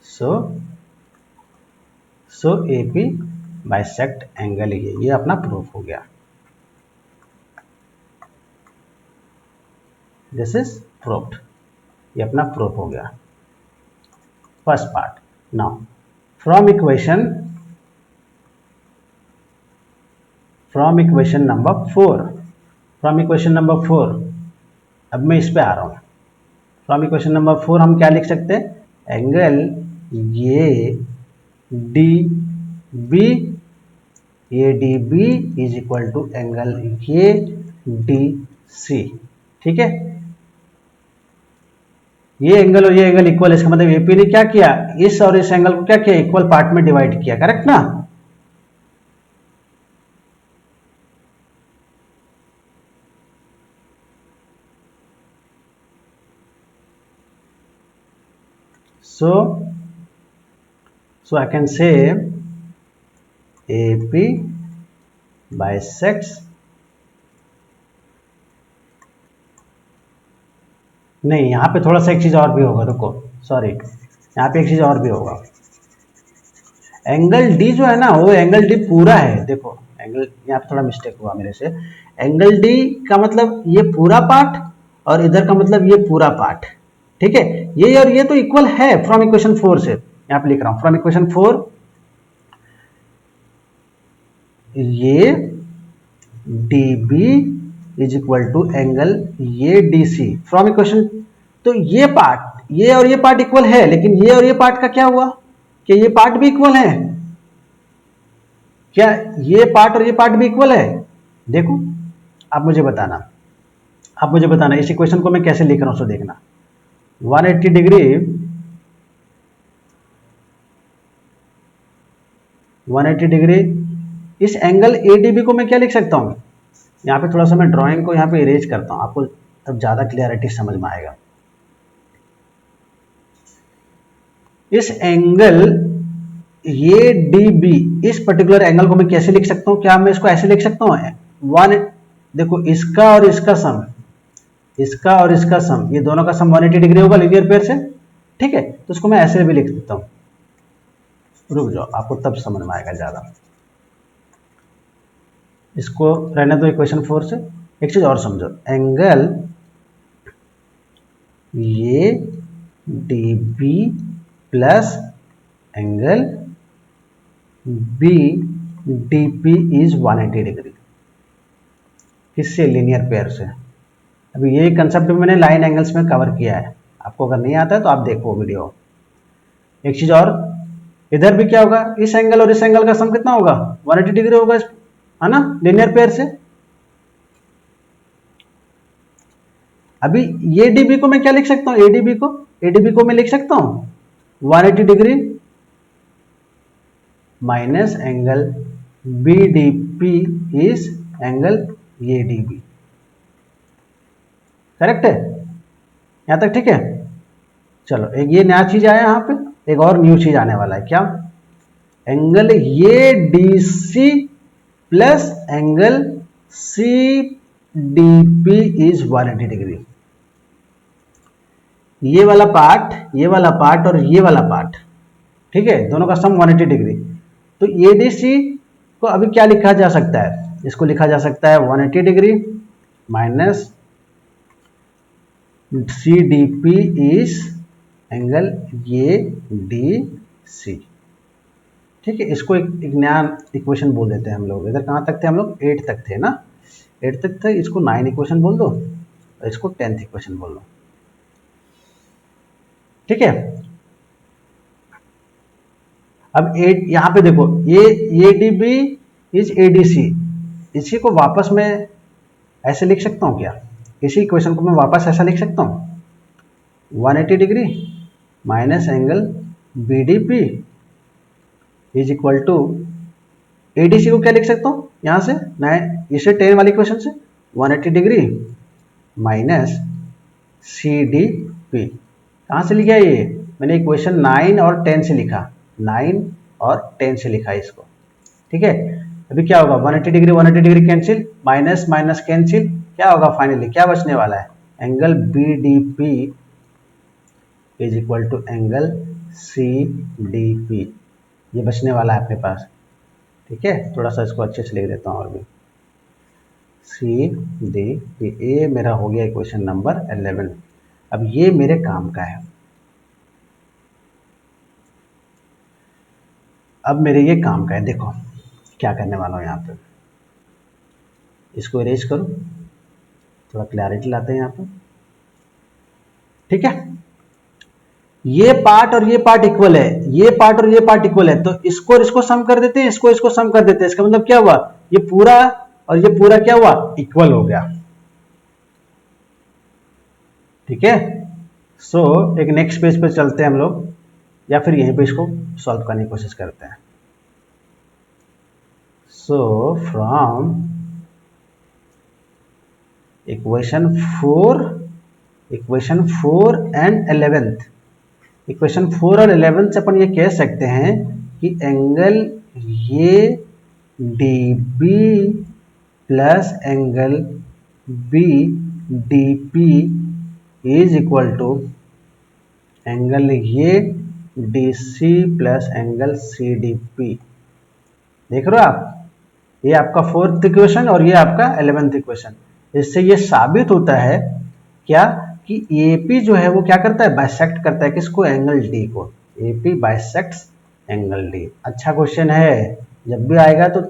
सो एपी बाइसेक्ट एंगल ये अपना प्रूफ हो गया, दिस इज प्रूव्ड, ये अपना प्रूफ हो गया first part. Now from equation number 4, from equation number 4, अब मैं इस पे आ रहा हूं। फ्रॉम इक्वेशन नंबर 4 हम क्या लिख सकते हैं, एंगल ये D B, A D B is equal to angle ये डी सी, ठीक है। ये एंगल और ये एंगल इक्वल है, इसका मतलब एपी ने क्या किया, इस और इस एंगल को क्या किया, इक्वल पार्ट में डिवाइड किया, करेक्ट ना। So I can say AP bisects, नहीं यहां पे थोड़ा सा एक चीज और भी होगा, रुको सॉरी, यहां पे एक चीज और भी होगा। एंगल डी जो है ना वो एंगल डी पूरा है, देखो एंगल, यहाँ पे थोड़ा मिस्टेक हुआ मेरे से। एंगल डी का मतलब ये पूरा पार्ट और इधर का मतलब ये पूरा पार्ट, ठीक है। ये और ये तो इक्वल है फ्रॉम इक्वेशन 4 से, यहां पे लिख रहा हूं फ्रॉम इक्वेशन 4, ये D B is equal to angle ये डी सी फ्रॉम इक्वेशन। तो ये पार्ट, ये और ये पार्ट इक्वल है, लेकिन ये और ये पार्ट का क्या हुआ कि ये पार्ट भी इक्वल है, क्या ये पार्ट और ये पार्ट भी इक्वल है, देखो आप मुझे बताना इस इक्वेशन को मैं कैसे लिख रहा हूं, सो देखना 180 डिग्री 180 डिग्री। इस एंगल ADB को मैं क्या लिख सकता हूँ, यहाँ पे थोड़ा सा मैं ड्राइंग को यहाँ पे इरेज करता हूँ, आपको तब ज़्यादा क्लियरिटी समझ में आएगा। इस एंगल ये DB, इस पर्टिकुलर एंगल को मैं कैसे लिख सकता हूँ, क्या मैं इसको ऐसे लिख सकता हूँ, वन, देखो इसका और इसका सम, इसका और इसका सम, ये दोनों का सम 180 डिग्री होगा लीनियर पेयर से, ठीक है। तो इसको मैं ऐसे भी लिख देता हूँ, रुक जाओ आपको तब समझ में आएगा ज़्यादा। इसको रहने दो इक्वेशन 4 से। एक चीज़ और समझो, एंगल ये DB plus angle BDP is 180 degree, किससे, लीनियर पेयर से। अभी ये कंसेप्ट मैंने लाइन एंगल्स में कवर किया है, आपको अगर नहीं आता है तो आप देखो वीडियो। एक चीज और, इधर भी क्या होगा, इस एंगल और इस एंगल का सम कितना होगा, 180 डिग्री होगा, है ना, लीनियर पेयर से। अभी ये डीबी को मैं क्या लिख सकता हूँ, एडीबी को मैं लिख सकता हूँ 180 degree minus angle BDP is angle ADB. Correct है, यहां तक ठीक है। चलो एक ये नया चीज आया यहाँ पे, एक और न्यू चीज आने वाला है, क्या, एंगल ये DC plus angle CDP is 180 degree. ये वाला पार्ट, ये वाला पार्ट और ये वाला पार्ट, ठीक है, दोनों का सम 180 डिग्री। तो ADC को अभी क्या लिखा जा सकता है, इसको लिखा जा सकता है 180 degree minus CDP is angle ADC, ठीक है। इसको एक नया इक्वेशन बोल देते हैं हम लोग। इधर कहाँ तक थे हम लोग, 8 तक थे ना, 8 तक थे, इसको 9 इक्वेशन बोल दो और इसको 10th इक्वेशन बोल दो, ठीक है। अब यहां पे देखो, ये ADB इज ADC, इसी को वापस मैं ऐसे लिख सकता हूं क्या, इसी इक्वेशन को मैं वापस ऐसा लिख सकता हूं 180 degree minus angle BDP is equal to ADC को क्या लिख सकता हूं यहां से, मैं इसे 10 वाली इक्वेशन से 180 डिग्री माइनस CDP। कहां से लिखा ये, मैंने इक्वेशन 9 और 10 से लिखा, 9 और 10 से लिखा इसको, ठीक है। अभी क्या होगा, 180 degree 180 degree cancel, minus minus cancel, क्या होगा फाइनली, क्या बचने वाला है, angle BDP is equal to angle CDP, ये बचने वाला है अपने पास, ठीक है। थोड़ा सा इसको अच्छे से लिख देता हूँ और भी, CDP, ये मेरा हो गया इक्वेशन नंबर 11। अब ये मेरे काम का है, अब मेरे ये काम का है, देखो क्या करने वाला हूं, यहाँ पे इसको इरेज करो, थोड़ा क्लैरिटी लाते हैं यहाँ पे, ठीक है। ये पार्ट और ये पार्ट इक्वल है, ये पार्ट और ये पार्ट इक्वल है, तो इसको और इसको सम कर देते हैं, इसको इसको सम कर देते हैं। इसका मतलब क्या हुआ, ये पूरा और ये पूरा क्या हुआ, इक्वल हो गया, ठीक है। सो एक नेक्स्ट पेज पे चलते हैं हम लोग, या फिर यहीं पे इसको सॉल्व करने की कोशिश करते हैं। So from equation 4 and 11th, equation 4 और 11th से अपन ये कह सकते हैं कि एंगल ये DB plus angle BDP is equal to angle ये DC प्लस एंगल CDP। देख रहे हो आप, ये आपका 4th इक्वेशन और ये आपका 11th इक्वेशन। इससे ये साबित होता है क्या कि AP जो है वो क्या करता है, बाइसेक्ट करता है किसको, एंगल D को। AP bisects angle D। अच्छा क्वेश्चन है, जब भी आएगा तो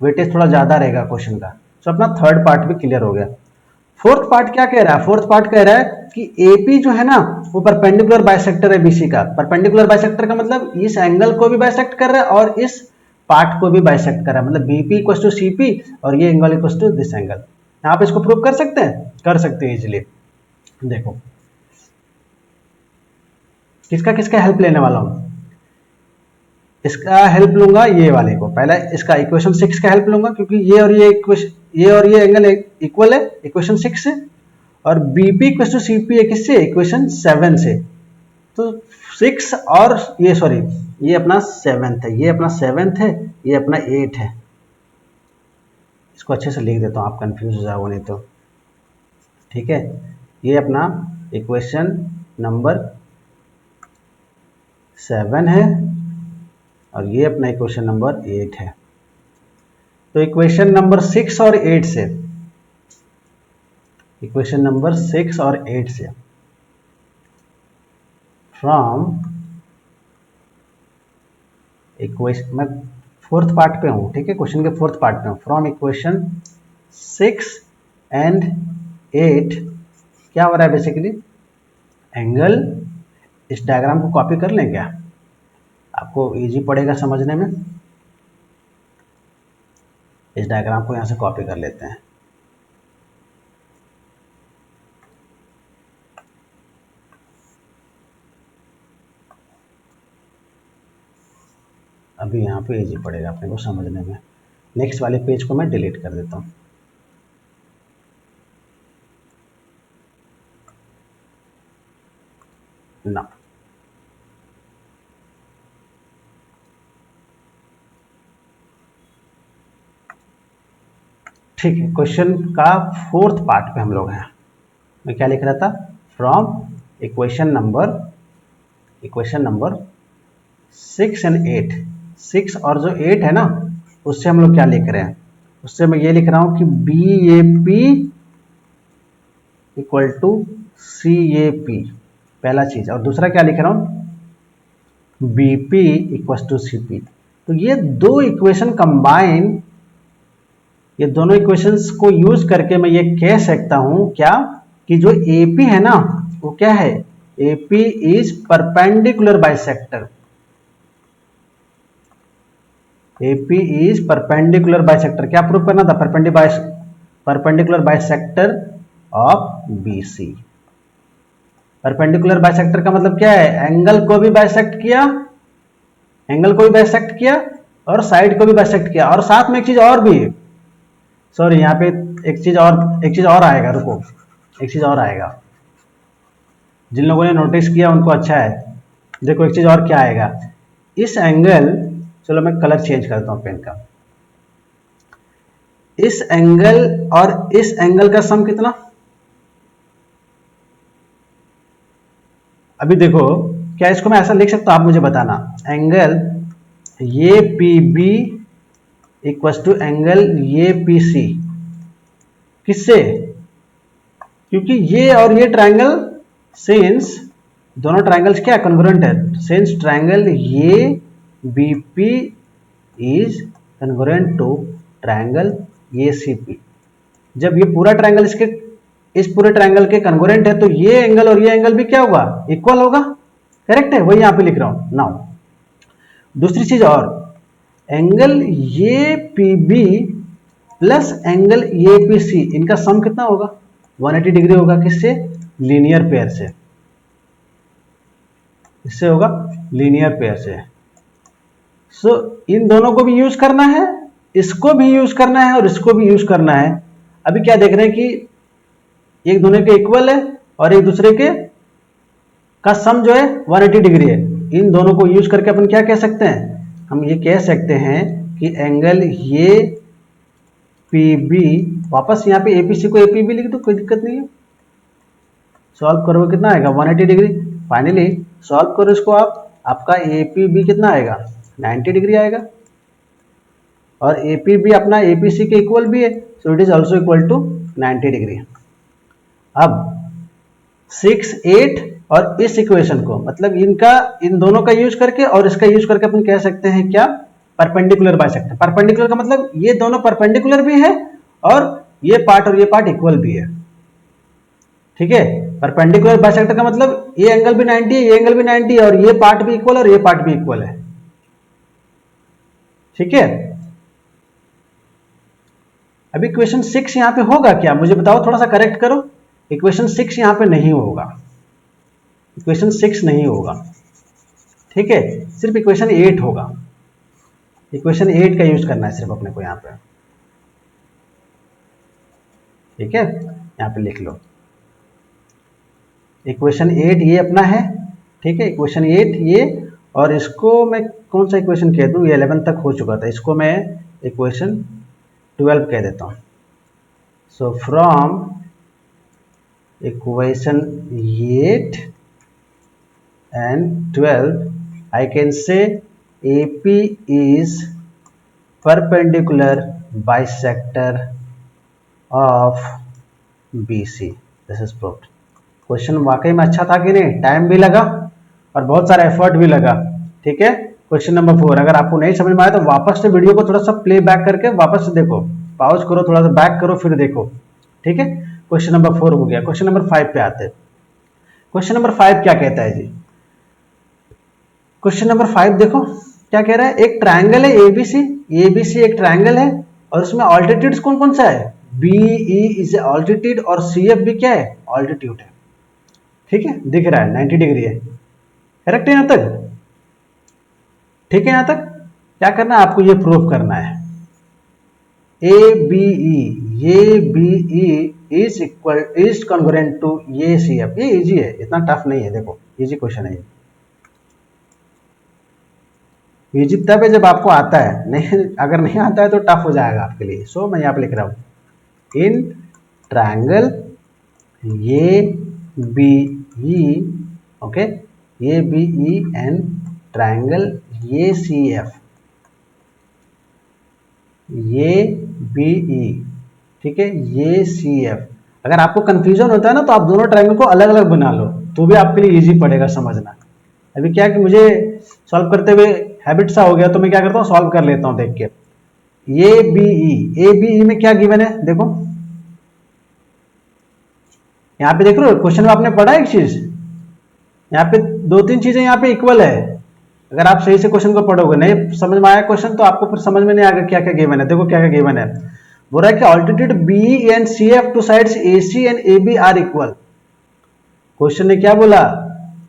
वेटेज थोड़ा ज्यादा रहेगा क्वेश्चन का। तो अपना थर्ड पार्ट भी क्लियर हो गया। फोर्थ पार्ट क्या कह रहा है, फोर्थ पार्ट कह रहा है कि AP जो है ना वो परपेंडिकुलर बाइसेक्टर है BC का। परपेंडिकुलर बाइसेक्टर का मतलब इस एंगल को भी बाइसेक्ट कर रहा है और इस पार्ट को भी बाइसेक्ट कर रहा है, मतलब BP इक्वल टू CP और ये angle equal to this angle. यहाँ पे इसको प्रूव कर सकते हैं, कर सकते हैं इजिली। देखो किसका किसका हेल्प लेने वाला हूं, इसका हेल्प लूंगा ये वाले को, पहले इसका इक्वेशन 6 का हेल्प लूंगा क्योंकि ये और ये इक्वेशन, ये और ये एंगल इक्वल है इक्वेशन 6 से, और बीपी इक्वल टू सीपी है किससे, इक्वेशन 7 से। तो 6 और ये सॉरी ये अपना 7th है, ये अपना 7th है, ये अपना 8 है। इसको अच्छे से लिख देता हूँ, आप कंफ्यूज हो जाओगे नहीं तो, ठीक है। ये अपना इक्वेशन नंबर 7 है और ये अपना इक्वेशन नंबर 8 है। तो इक्वेशन नंबर 6 और 8 से, इक्वेशन नंबर 6 और 8 से फ्रॉम इक्वेशन, मैं 4th पार्ट पे हूँ, ठीक है, क्वेश्चन के 4th पार्ट पे हूँ। फ्रॉम इक्वेशन 6 एंड 8 क्या हो रहा है बेसिकली, एंगल, इस डायग्राम को कॉपी कर लें क्या, आपको इजी पड़ेगा समझने में। इस डायग्राम को यहाँ से कॉपी कर लेते हैं। अभी यहाँ पे इजी पड़ेगा अपने को समझने में। नेक्स्ट वाले पेज को मैं डिलीट कर देता हूँ। ना ठीक है, क्वेश्चन का 4th पार्ट पे हम लोग हैं। मैं क्या लिख रहा था, फ्रॉम इक्वेशन नंबर 6 एंड 8, 6 और जो 8 है ना, उससे हम लोग क्या लिख रहे हैं, उससे मैं ये लिख रहा हूं कि B A P equal to C A P, पहला चीज। और दूसरा क्या लिख रहा हूं, B P equal to C P. तो ये दो इक्वेशन कंबाइन, ये दोनों इक्वेशंस को यूज करके मैं ये कह सकता हूं क्या, कि जो AP है ना वो क्या है, AP is perpendicular bisector, AP is perpendicular bisector. क्या प्रूव करना था, perpendicular bisector of BC। Perpendicular bisector का मतलब क्या है, एंगल को भी बाइसेक्ट किया, एंगल को भी बाइसेक्ट किया और साइड को भी बाइसेक्ट किया, और साथ में एक चीज और भी, सॉरी यहाँ पे एक चीज और आएगा, रुको, एक चीज और आएगा। जिन लोगों ने नोटिस किया उनको अच्छा है। देखो एक चीज और क्या आएगा, इस एंगल, चलो मैं कलर चेंज करता हूं पेन का, इस एंगल और इस एंगल का सम कितना, अभी देखो क्या इसको मैं ऐसा लिख सकता हूं, आप मुझे बताना, एंगल ये PB इक्वल टू एंगल ये PC, किससे, क्योंकि ये और ये ट्रायंगल, सिंस दोनों ट्रायंगल्स क्या कन्ग्रुएंट है, सिंस ट्रायंगल ये BP is congruent to triangle ये CP। जब ये पूरा ट्रायंगल इसके, इस पूरे ट्रायंगल के कन्ग्रुएंट है तो ये एंगल और ये एंगल भी क्या होगा, इक्वल होगा, करेक्ट है, वही यहां पे लिख रहा हूं। नाउ दूसरी चीज और, एंगल ये PB प्लस एंगल ये PC, इनका सम कितना होगा, 180 डिग्री होगा, किससे, लीनियर पेयर से, इससे होगा लीनियर पेयर से। सो इन दोनों को भी यूज करना है, इसको भी यूज करना है और इसको भी यूज करना है। अभी क्या देख रहे हैं कि एक दोनों के इक्वल है और एक दूसरे के का सम जो है 180 डिग्री है। इन दोनों को यूज करके अपन क्या कह सकते हैं, हम ये कह सकते हैं कि एंगल ये PB, वापस यहाँ पे APC को APB लिख दो, कोई दिक्कत नहीं है। सॉल्व करोगे कितना आएगा, 180 डिग्री। फाइनली सॉल्व करो इसको आप, आपका APB कितना आएगा, 90 डिग्री आएगा, और APB अपना APC के इक्वल भी है, so it is also equal to 90 degree. अब 6, 8 और इस इक्वेशन को, मतलब इनका, इन दोनों का यूज करके और इसका यूज करके अपन कह सकते हैं क्या, परपेंडिकुलर बाइसेक्टर। परपेंडिकुलर का मतलब ये दोनों परपेंडिकुलर भी है और ये पार्ट इक्वल भी है, ठीक है। परपेंडिकुलर बाइसेक्टर का मतलब ये एंगल भी 90 है, ये एंगल भी 90 है, और ये पार्ट भी इक्वल और ये पार्ट भी इक्वल है, ठीक है। अब इक्वेशन 6 यहां पे होगा क्या, मुझे बताओ, थोड़ा सा करेक्ट करो। इक्वेशन 6 यहां पे नहीं होगा, इक्वेशन 6 नहीं होगा, ठीक है, सिर्फ इक्वेशन 8 होगा। इक्वेशन 8 का यूज करना है सिर्फ अपने को यहाँ पे, ठीक है, यहाँ पे लिख लो इक्वेशन 8 ये अपना है, ठीक है, इक्वेशन 8 ये, और इसको मैं कौन सा इक्वेशन कह दूँ, ये 11 तक हो चुका था, इसको मैं इक्वेशन 12 कह देता हूँ। So from equation 8 and 12 I can say AP is perpendicular bisector of BC. This is proved. Question वाकई में अच्छा था कि नहीं, टाइम भी लगा और बहुत सारा एफर्ट भी लगा, ठीक है। क्वेश्चन नंबर 4 अगर आपको नहीं समझ में आया तो वापस से वीडियो को थोड़ा सा प्ले बैक करके वापस से देखो, पॉज करो, थोड़ा सा बैक करो, फिर देखो, ठीक है। क्वेश्चन नंबर 4 हो गया। क्वेश्चन नंबर 5 पे आते हैं। क्वेश्चन नंबर 5 क्या कहता है जी, क्वेश्चन नंबर 5 देखो क्या कह रहा है, एक ट्रायंगल है एबीसी, एबीसी एक ट्रायंगल है और उसमें ऑल्टीट्यूड्स कौन कौन सा है, बीई इज ऑल्टीट्यूड और सीएफ भी क्या है, ऑल्टीट्यूड है, ठीक है, दिख रहा है 90 डिग्री है, करेक्ट है यहां तक, ठीक है। यहां तक क्या करना है आपको, ये प्रूव करना है A B E is equal is congruent to ये सी एफ। ये इजी है, इतना टफ नहीं है, देखो इजी क्वेश्चन है ये, इजी तब है जब आपको आता है, नहीं अगर नहीं आता है तो टफ हो जाएगा आपके लिए। सो मैं यहाँ पे लिख रहा हूं इन ट्रायंगल ये बी ई, ओके, ये बी ई एंड ट्रायंगल ये सी एफ, ये बी ई, ठीक है, ये सी एफ। अगर आपको कंफ्यूजन होता है ना तो आप दोनों ट्रायंगल को अलग अलग बना लो, तो भी आपके लिए इजी पड़ेगा समझना। अभी क्या है कि मुझे सॉल्व करते हुए हैबिट सा हो गया, तो मैं क्या करता हूँ सॉल्व कर लेता हूँ देख के। ए बी ई में क्या गिवन है देखो, यहाँ पे देख रहे हो क्वेश्चन में आपने पढ़ा एक चीज, यहाँ पे 2-3 चीजें यहाँ पे इक्वल है। अगर आप सही से क्वेश्चन को पढ़ोगे, नहीं समझ में आया क्वेश्चन तो आपको फिर समझ में नहीं आएगा क्या क्या गिवन है। देखो क्या क्या गिवन है, बोल रहा है कि altitude B and C F to sides A C and A B are equal. Question ने क्या बोला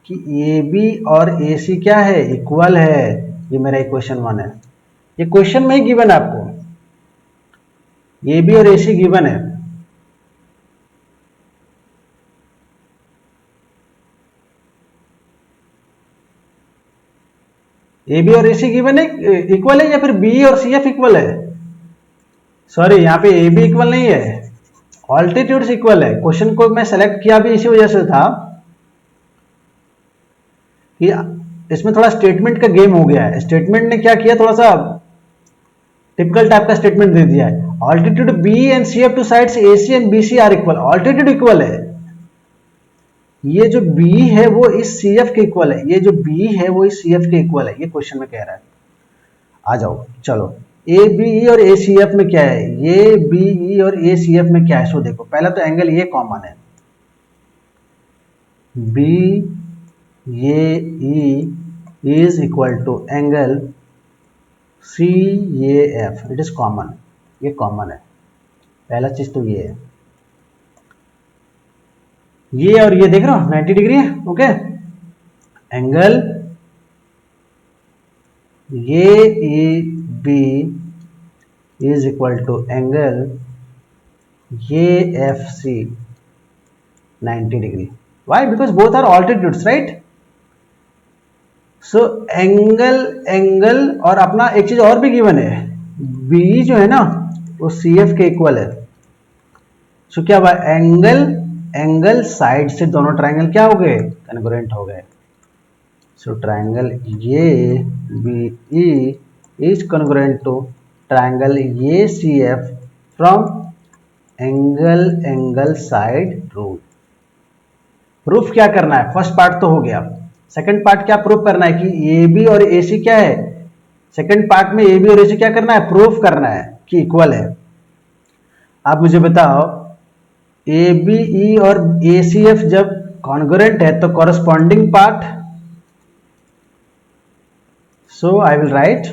कि ए बी और ए सी क्या है, इक्वल है। ये मेरा इक्वेशन 1 है, ये क्वेश्चन में ही गिवन है आपको, ए बी और ए सी गिवन है। ए बी और ए सी गिवन है, इक्वल है, या फिर बी और सी एफ इक्वल है, सॉरी यहाँ पे ए बी इक्वल नहीं है, ऑल्टीट्यूड्स इक्वल है। क्वेश्चन को मैं सेलेक्ट किया भी इसी वजह से था कि इसमें थोड़ा स्टेटमेंट का गेम हो गया है। स्टेटमेंट ने क्या किया, थोड़ा सा टिपिकल टाइप का स्टेटमेंट दे दिया है। Altitude B and C F to sides A C and B C are equal, altitude equal है। ये जो b है वो इस CF के इक्वल है, ये जो b है वो इस CF के इक्वल है, ये क्वेश्चन में कह रहा है। आ जाओ चलो, ABE और ACF में क्या है, ये BE और ACF में क्या है। सो देखो पहला तो एंगल ये कॉमन है, BAE is equal to angle CAF, it is common, ये कॉमन है, पहला चीज तो ये है। ये और ये देख रहे हो 90 डिग्री है, ओके। एंगल ये A B is equal to angle ये F C 90 degree. Why, because both are altitudes, right. So angle और अपना एक चीज और भी गिवन है, बी जो है ना वो सी एफ के इक्वल है। सो क्या हुआ, एंगल साइड से दोनों ट्रायंगल क्या हो गए, कॉन्ग्रुएंट हो गए। सो ट्रायंगल ये B E is congruent to triangle ये C F from angle side rule. Proof क्या करना है, फर्स्ट पार्ट तो हो गया, सेकंड पार्ट क्या प्रूफ करना है कि ए बी और ए सी क्या है। सेकंड पार्ट में ए बी और ए सी क्या करना है, प्रूफ करना है कि इक्वल है। आप मुझे बताओ ए बी ई और ए सी एफ जब कॉन्ग्रुएंट है तो corresponding part, so I will right,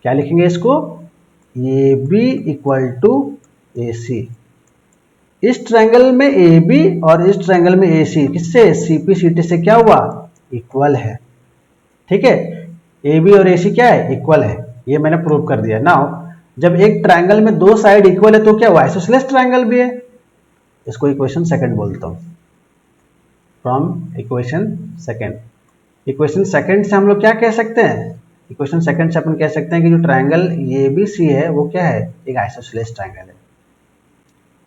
क्या लिखेंगे इसको, ए बी इक्वल टू ए सी। इस ट्रायंगल में ए बी और इस ट्रायंगल में ए सी किससे, सीपी सीटी से क्या हुआ, इक्वल है, ठीक है। ए बी और ए सी क्या है, इक्वल है। ये मैंने प्रूव कर दिया। नाउ जब एक ट्रायंगल में दो साइड इक्वल है तो क्या वो आइसोसेलेस ट्रायंगल भी है? इसको इक्वेशन सेकंड बोलता हूं। From equation second, equation second से हम लोग क्या कह सकते हैं? इक्वेशन सेकंड से अपन कह सकते हैं कि जो ट्रायंगल ए बी सी है वो क्या है? एक आइसोसेलेस ट्रायंगल है,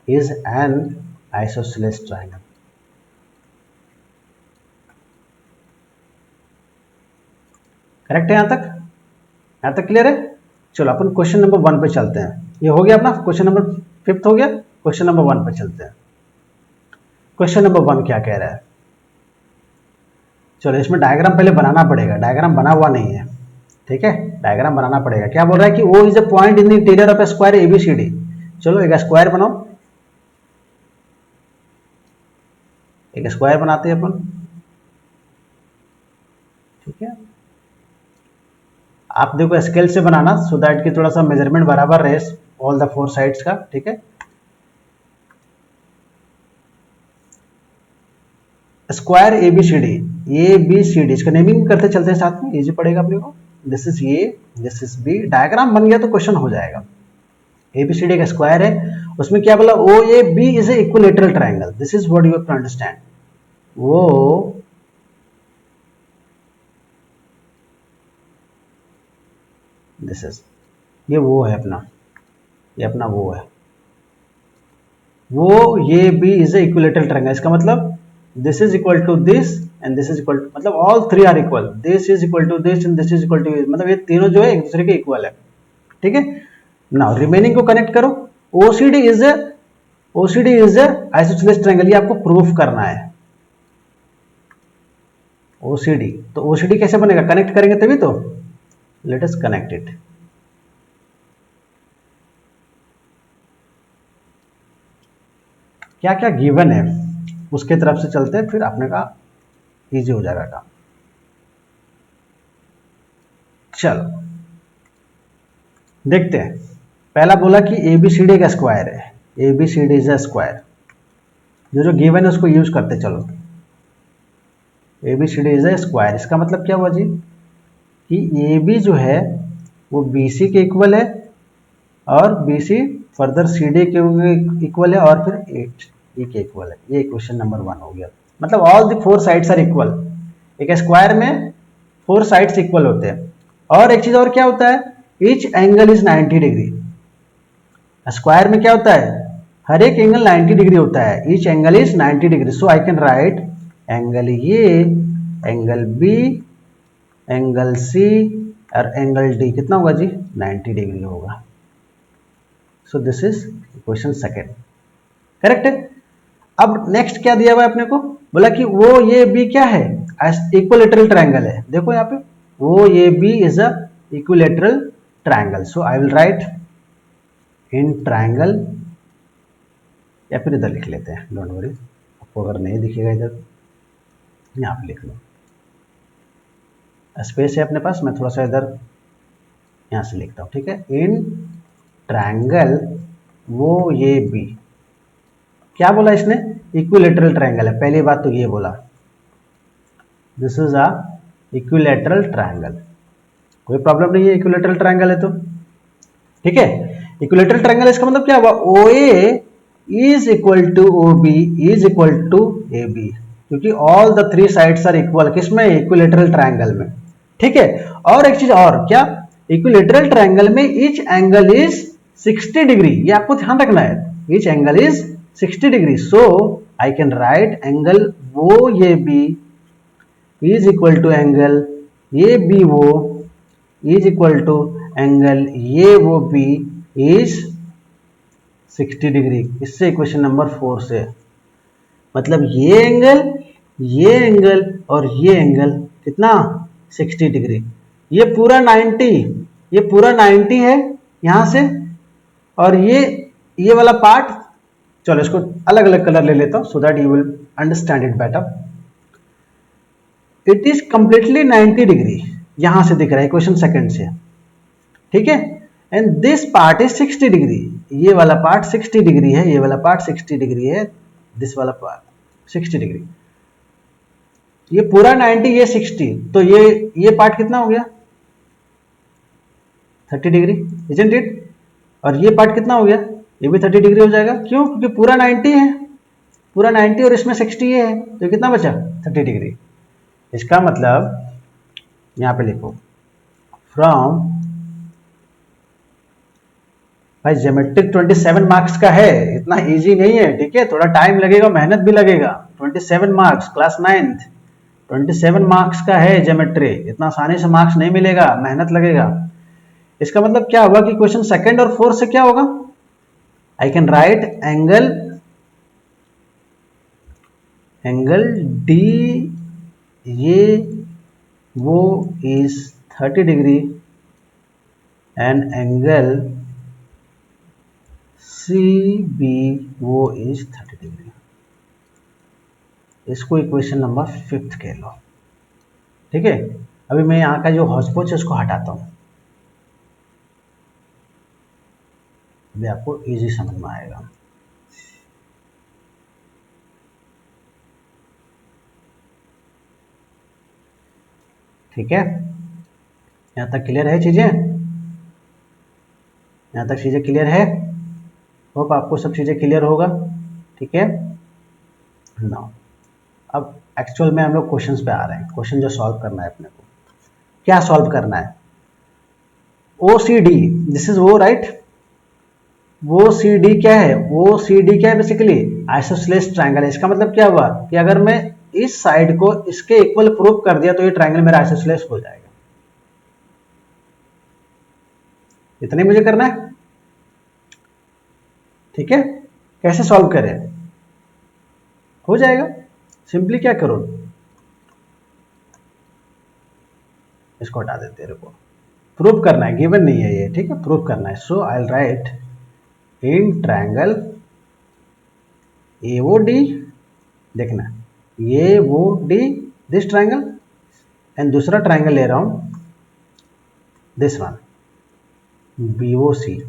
is an isosceles triangle. Correct है? यहां तक क्लियर है? चलो अपन क्वेश्चन नंबर 1 पे चलते हैं। ये हो गया अपना क्वेश्चन नंबर 5 हो गया। क्वेश्चन नंबर 1 पे चलते हैं। क्वेश्चन नंबर 1 क्या कह रहा है? चलो इसमें डायग्राम पहले बनाना पड़ेगा, डायग्राम बना हुआ नहीं है, ठीक है? डायग्राम बनाना पड़ेगा। क्या बोल रहा है कि O is a point in the interior of a square ABCD. चलो एक स्क्वायर बनाओ, एक स्क्वायर बनाते हैं अपन, ठीक है? आप देखो स्केल से बनाना सो दैट कि थोड़ा सा मेजरमेंट बराबर रहे ऑल द 4 साइड्स का, ठीक है? Square ABCD, A B C D, इसका नेमिंग करते चलते हैं साथ में, इजी पड़ेगा अपने को। This is A, this is B, diagram बन गया तो क्वेश्चन हो जाएगा। एबीसीडी का स्क्वायर है, उसमें क्या बोला? O A B is a equilateral triangle. This is what you have to understand. वो दिस इज, ये वो है अपना, ये अपना वो है, वो ये B is a equilateral triangle. इसका मतलब this is equal to this and this is equal to, मतलब all three are equal, this is equal to this and this is equal to, मतलब ये तीनों जो है एक दूसरे के इक्वल है, ठीक है? नाउ रिमेनिंग को कनेक्ट करो। OCD is a, OCD is a isosceles triangle, ये आपको प्रूफ करना है। ओसीडी, तो ओसीडी कैसे बनेगा? कनेक्ट करेंगे तभी तो। Let us connect it. क्या क्या गिवन है उसके तरफ से चलते हैं, फिर अपने का इजी हो जाएगा काम। चलो देखते हैं। पहला बोला कि एबीसीडी का स्क्वायर है, एबीसीडी इज अ स्क्वायर। जो गिवन है उसको यूज करते चलो। एबीसीडी इज अ स्क्वायर, इसका मतलब क्या हुआ जी कि ए बी जो है वो बी सी के इक्वल है और B C further C D के इक्वल है और फिर ए के इक्वल है। ये इक्वेशन नंबर 1 हो गया। मतलब all the 4 sides are equal. एक स्क्वायर में 4 साइड्स इक्वल होते हैं। और एक चीज और क्या होता है? Each angle is 90 degree. Square में क्या होता है? हर एक एंगल 90 डिग्री होता है। Each angle is 90 degree. So I can write angle A, angle B, angle C और एंगल डी कितना होगा जी? 90 डिग्री होगा। So this is equation second. Correct है? अब नेक्स्ट क्या दिया हुआ है अपने को? बोला कि वो ये बी क्या है? इक्विलेटरल ट्रायंगल है। देखो यहाँ पे वो ये B is a equilateral triangle. So I will write in triangle, या फिर इधर लिख लेते हैं, डोंट वरी, आपको अगर नहीं दिखेगा इधर यहाँ पे लिख लो। स्पेस है अपने पास, मैं थोड़ा सा इधर यहाँ से लिखता हूँ, ठीक है? इन ट्रायंगल वो ये बी, क्या बोला इसने? इक्विलेटरल ट्रायंगल है। पहली बात तो ये बोला this is a equilateral triangle. कोई प्रॉब्लम नहीं है, इक्विलेटरल ट्रायंगल है तो, ठीक है? इक्विलेटरल ट्रायंगल, इसका मतलब क्या हुआ? O A is equal to O B is equal to A B, क्योंकि all the 3 sides are equal. किसमें? इक्विलेटरल ट्रायंगल में, ठीक है? और एक चीज और, क्या? इक्विलेटरल ट्रायंगल में ईच एंगल इज 60 डिग्री। ये आपको ध्यान रखना है, each angle is 60 degree. So I can write angle वो ये B is equal to angle ये बी वो इज इक्वल टू एंगल ये वो बी इज 60 डिग्री। इससे इक्वेशन नंबर 4 से, मतलब ये एंगल और ये एंगल कितना? 60 डिग्री। ये पूरा 90, ये पूरा 90 है यहां से, और ये वाला पार्ट, चलो इसको अलग अलग कलर ले लेता हूं so that you will understand it better. It is completely 90 degree, यहां से दिख रहा है इक्वेशन सेकंड से, ठीक है? And this part is 60 degree. ये वाला पार्ट 60 डिग्री है, ये वाला पार्ट 60 डिग्री है, दिस वाला पार्ट 60 डिग्री। ये पूरा 90, ये 60, तो ये पार्ट कितना हो गया? 30 डिग्री, इजंट इट? और ये पार्ट कितना हो गया, ये भी 30 डिग्री हो जाएगा। क्यों? क्योंकि पूरा 90 है, पूरा 90 और इसमें 60 है, तो कितना बचा 30 डिग्री। इसका मतलब यहां पे लिखो फ्रॉम, भाई ज्योमेट्रिक 27 मार्क्स का है, इतना इजी नहीं है, ठीक है, थोड़ा टाइम लगेगा, मेहनत भी लगेगा। 27 मार्क्स, क्लास 9th, 27 मार्क्स का है ज्योमेट्री, इतना आसानी से मार्क्स नहीं मिलेगा, मेहनत लगेगा। इसका मतलब क्या होगा कि क्वेश्चन सेकंड और फोर्थ से क्या होगा, I can write angle D ये वो is 30 degree and angle C B वो इज 30 डिग्री। इसको इक्वेशन नंबर 5 कह लो, ठीक है। अभी मैं यहाँ का जो हौच-पौच है उसको हटाता हूँ, अभी आपको इजी समझ में आएगा। ठीक है, यहाँ तक क्लियर है चीजें? यहाँ तक चीजें क्लियर है? होप आपको सब चीजें क्लियर होगा, ठीक है ना। अब एक्चुअल में हम लोग क्वेश्चंस पे आ रहे हैं। क्वेश्चन जो सॉल्व करना है अपने को, क्या सॉल्व करना है, OCD, दिस इज वो राइट, वो सी डी क्या है, वो सी डी क्या है बेसिकली आइसोसेलेस ट्रायंगल है। इसका मतलब क्या हुआ कि अगर मैं इस साइड को इसके इक्वल प्रूव कर दिया तो ये ट्रायंगल मेरा आइसोसेलेस हो जाएगा। इतने मुझे करना है, ठीक है। कैसे सॉल्व करें, हो जाएगा सिंपली, क्या करो इसको हटा देते हैं, रुको, प्रूव करना है, गिवन नहीं है ये, ठीक है, प्रूव करना है। So I will write in triangle AOD, देखना AOD दिस ट्रायंगल, एंड दूसरा ट्रायंगल ले रहा हूं दिस वन BOC।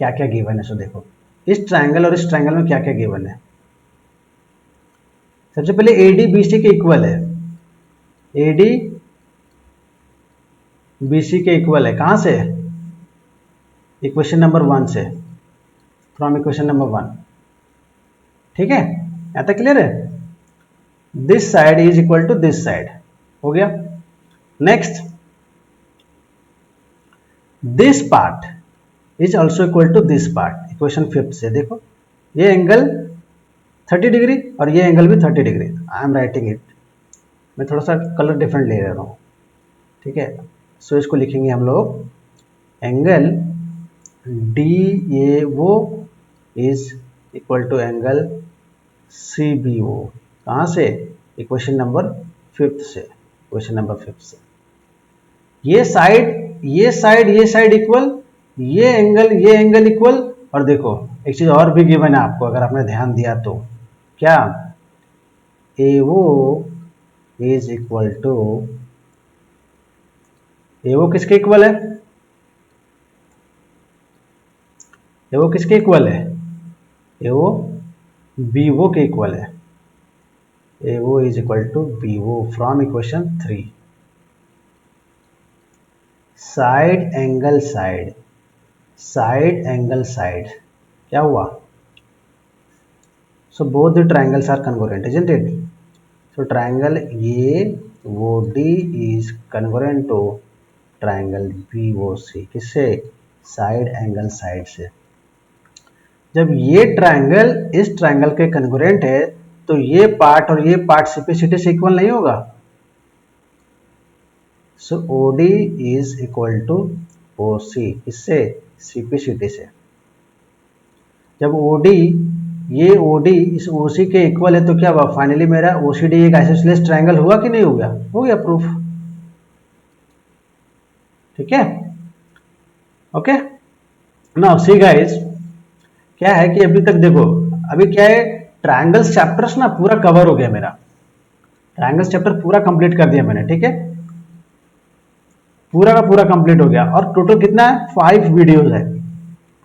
क्या क्या गिवन है सो देखो, इस ट्रायंगल और इस ट्रायंगल में क्या क्या गिवन है। सबसे पहले AD BC के इक्वल है, AD BC के इक्वल है, कहां से, इक्वेशन नंबर 1 से, फ्रॉम इक्वेशन नंबर 1, ठीक है, यहां तक क्लियर है। This side is equal to this side, हो गया। Next, this part is also equal to this part, equation 5 से देखो, ये एंगल 30 डिग्री और ये एंगल भी 30 degree. I am writing it, मैं थोड़ा सा कलर डिफरेंट ले रहा हूँ, ठीक है। सो इसको लिखेंगे हम लोग angle DAO is equal to angle CBO, कहाँ से, इक्वेशन नंबर 5 से, इक्वेशन नंबर 5 से। ये साइड इक्वल, ये एंगल इक्वल, और देखो एक चीज और भी गिवन है आपको, अगर आपने ध्यान दिया तो, क्या, AO is equal to, AO किसके इक्वल है, AO किसके इक्वल है, AO BO के इक्वल है, AO is equal to BO from equation 3। Side angle side, क्या हुआ, so both the triangles are convergent, isn't it. सो triangle AOD is convergent to triangle BOC, किससे, side angle side से। जब ये triangle इस ट्रायंगल के कन्वर्जेंट है तो ये पार्ट और ये पार्ट CP/CD से इक्वल नहीं होगा। So OD is equal to OC, इससे CP/CD से। जब OD, ये OD इस OC के इक्वल है तो क्या हुआ, फाइनली मेरा OCD एक आइसोसेलेस ट्रायंगल हुआ कि नहीं हो गया, हो गया प्रूफ, ठीक है, ओके। नाउ सी गाइस, क्या है कि अभी तक देखो, अभी क्या है, ट्रायंगल्स चैप्टर्स ना पूरा कवर हो गया मेरा, ट्रायंगल्स चैप्टर पूरा कंप्लीट कर दिया मैंने, ठीक है, पूरा का पूरा कंप्लीट हो गया। और टोटल कितना है, 5 वीडियोस है,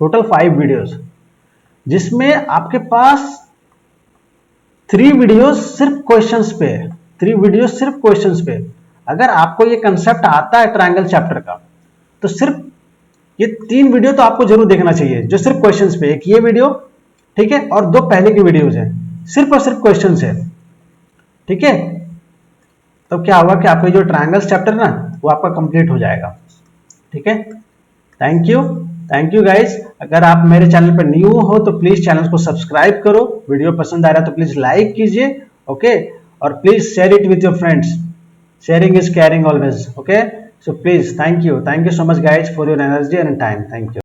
टोटल 5 वीडियोस, जिसमें आपके पास 3 वीडियोस सिर्फ क्वेश्चंस पे है, 3 वीडियोस सिर्फ क्वेश्चंस पे। अगर आपको ये कंसेप्ट आता है ट्रायंगल चैप्टर का, तो सिर्फ ये 3 वीडियो तो आपको जरूर देखना चाहिए, जो सिर्फ क्वेश्चंस पे, एक ये वीडियो, ठीक है, और 2 पहले की वीडियोज हैं, सिर्फ और सिर्फ क्वेश्चंस है, ठीक है। तो क्या होगा कि आपका जो ट्रायंगल्स चैप्टर ना वो आपका कंप्लीट हो जाएगा, ठीक है। Thank you guys. अगर आप मेरे चैनल पर न्यू हो तो प्लीज चैनल को सब्सक्राइब करो, वीडियो पसंद आ रहा है तो प्लीज लाइक कीजिए, ओके, और please share it with your friends, sharing is caring always, okay, so please thank you so much guys for your energy and time, thank you।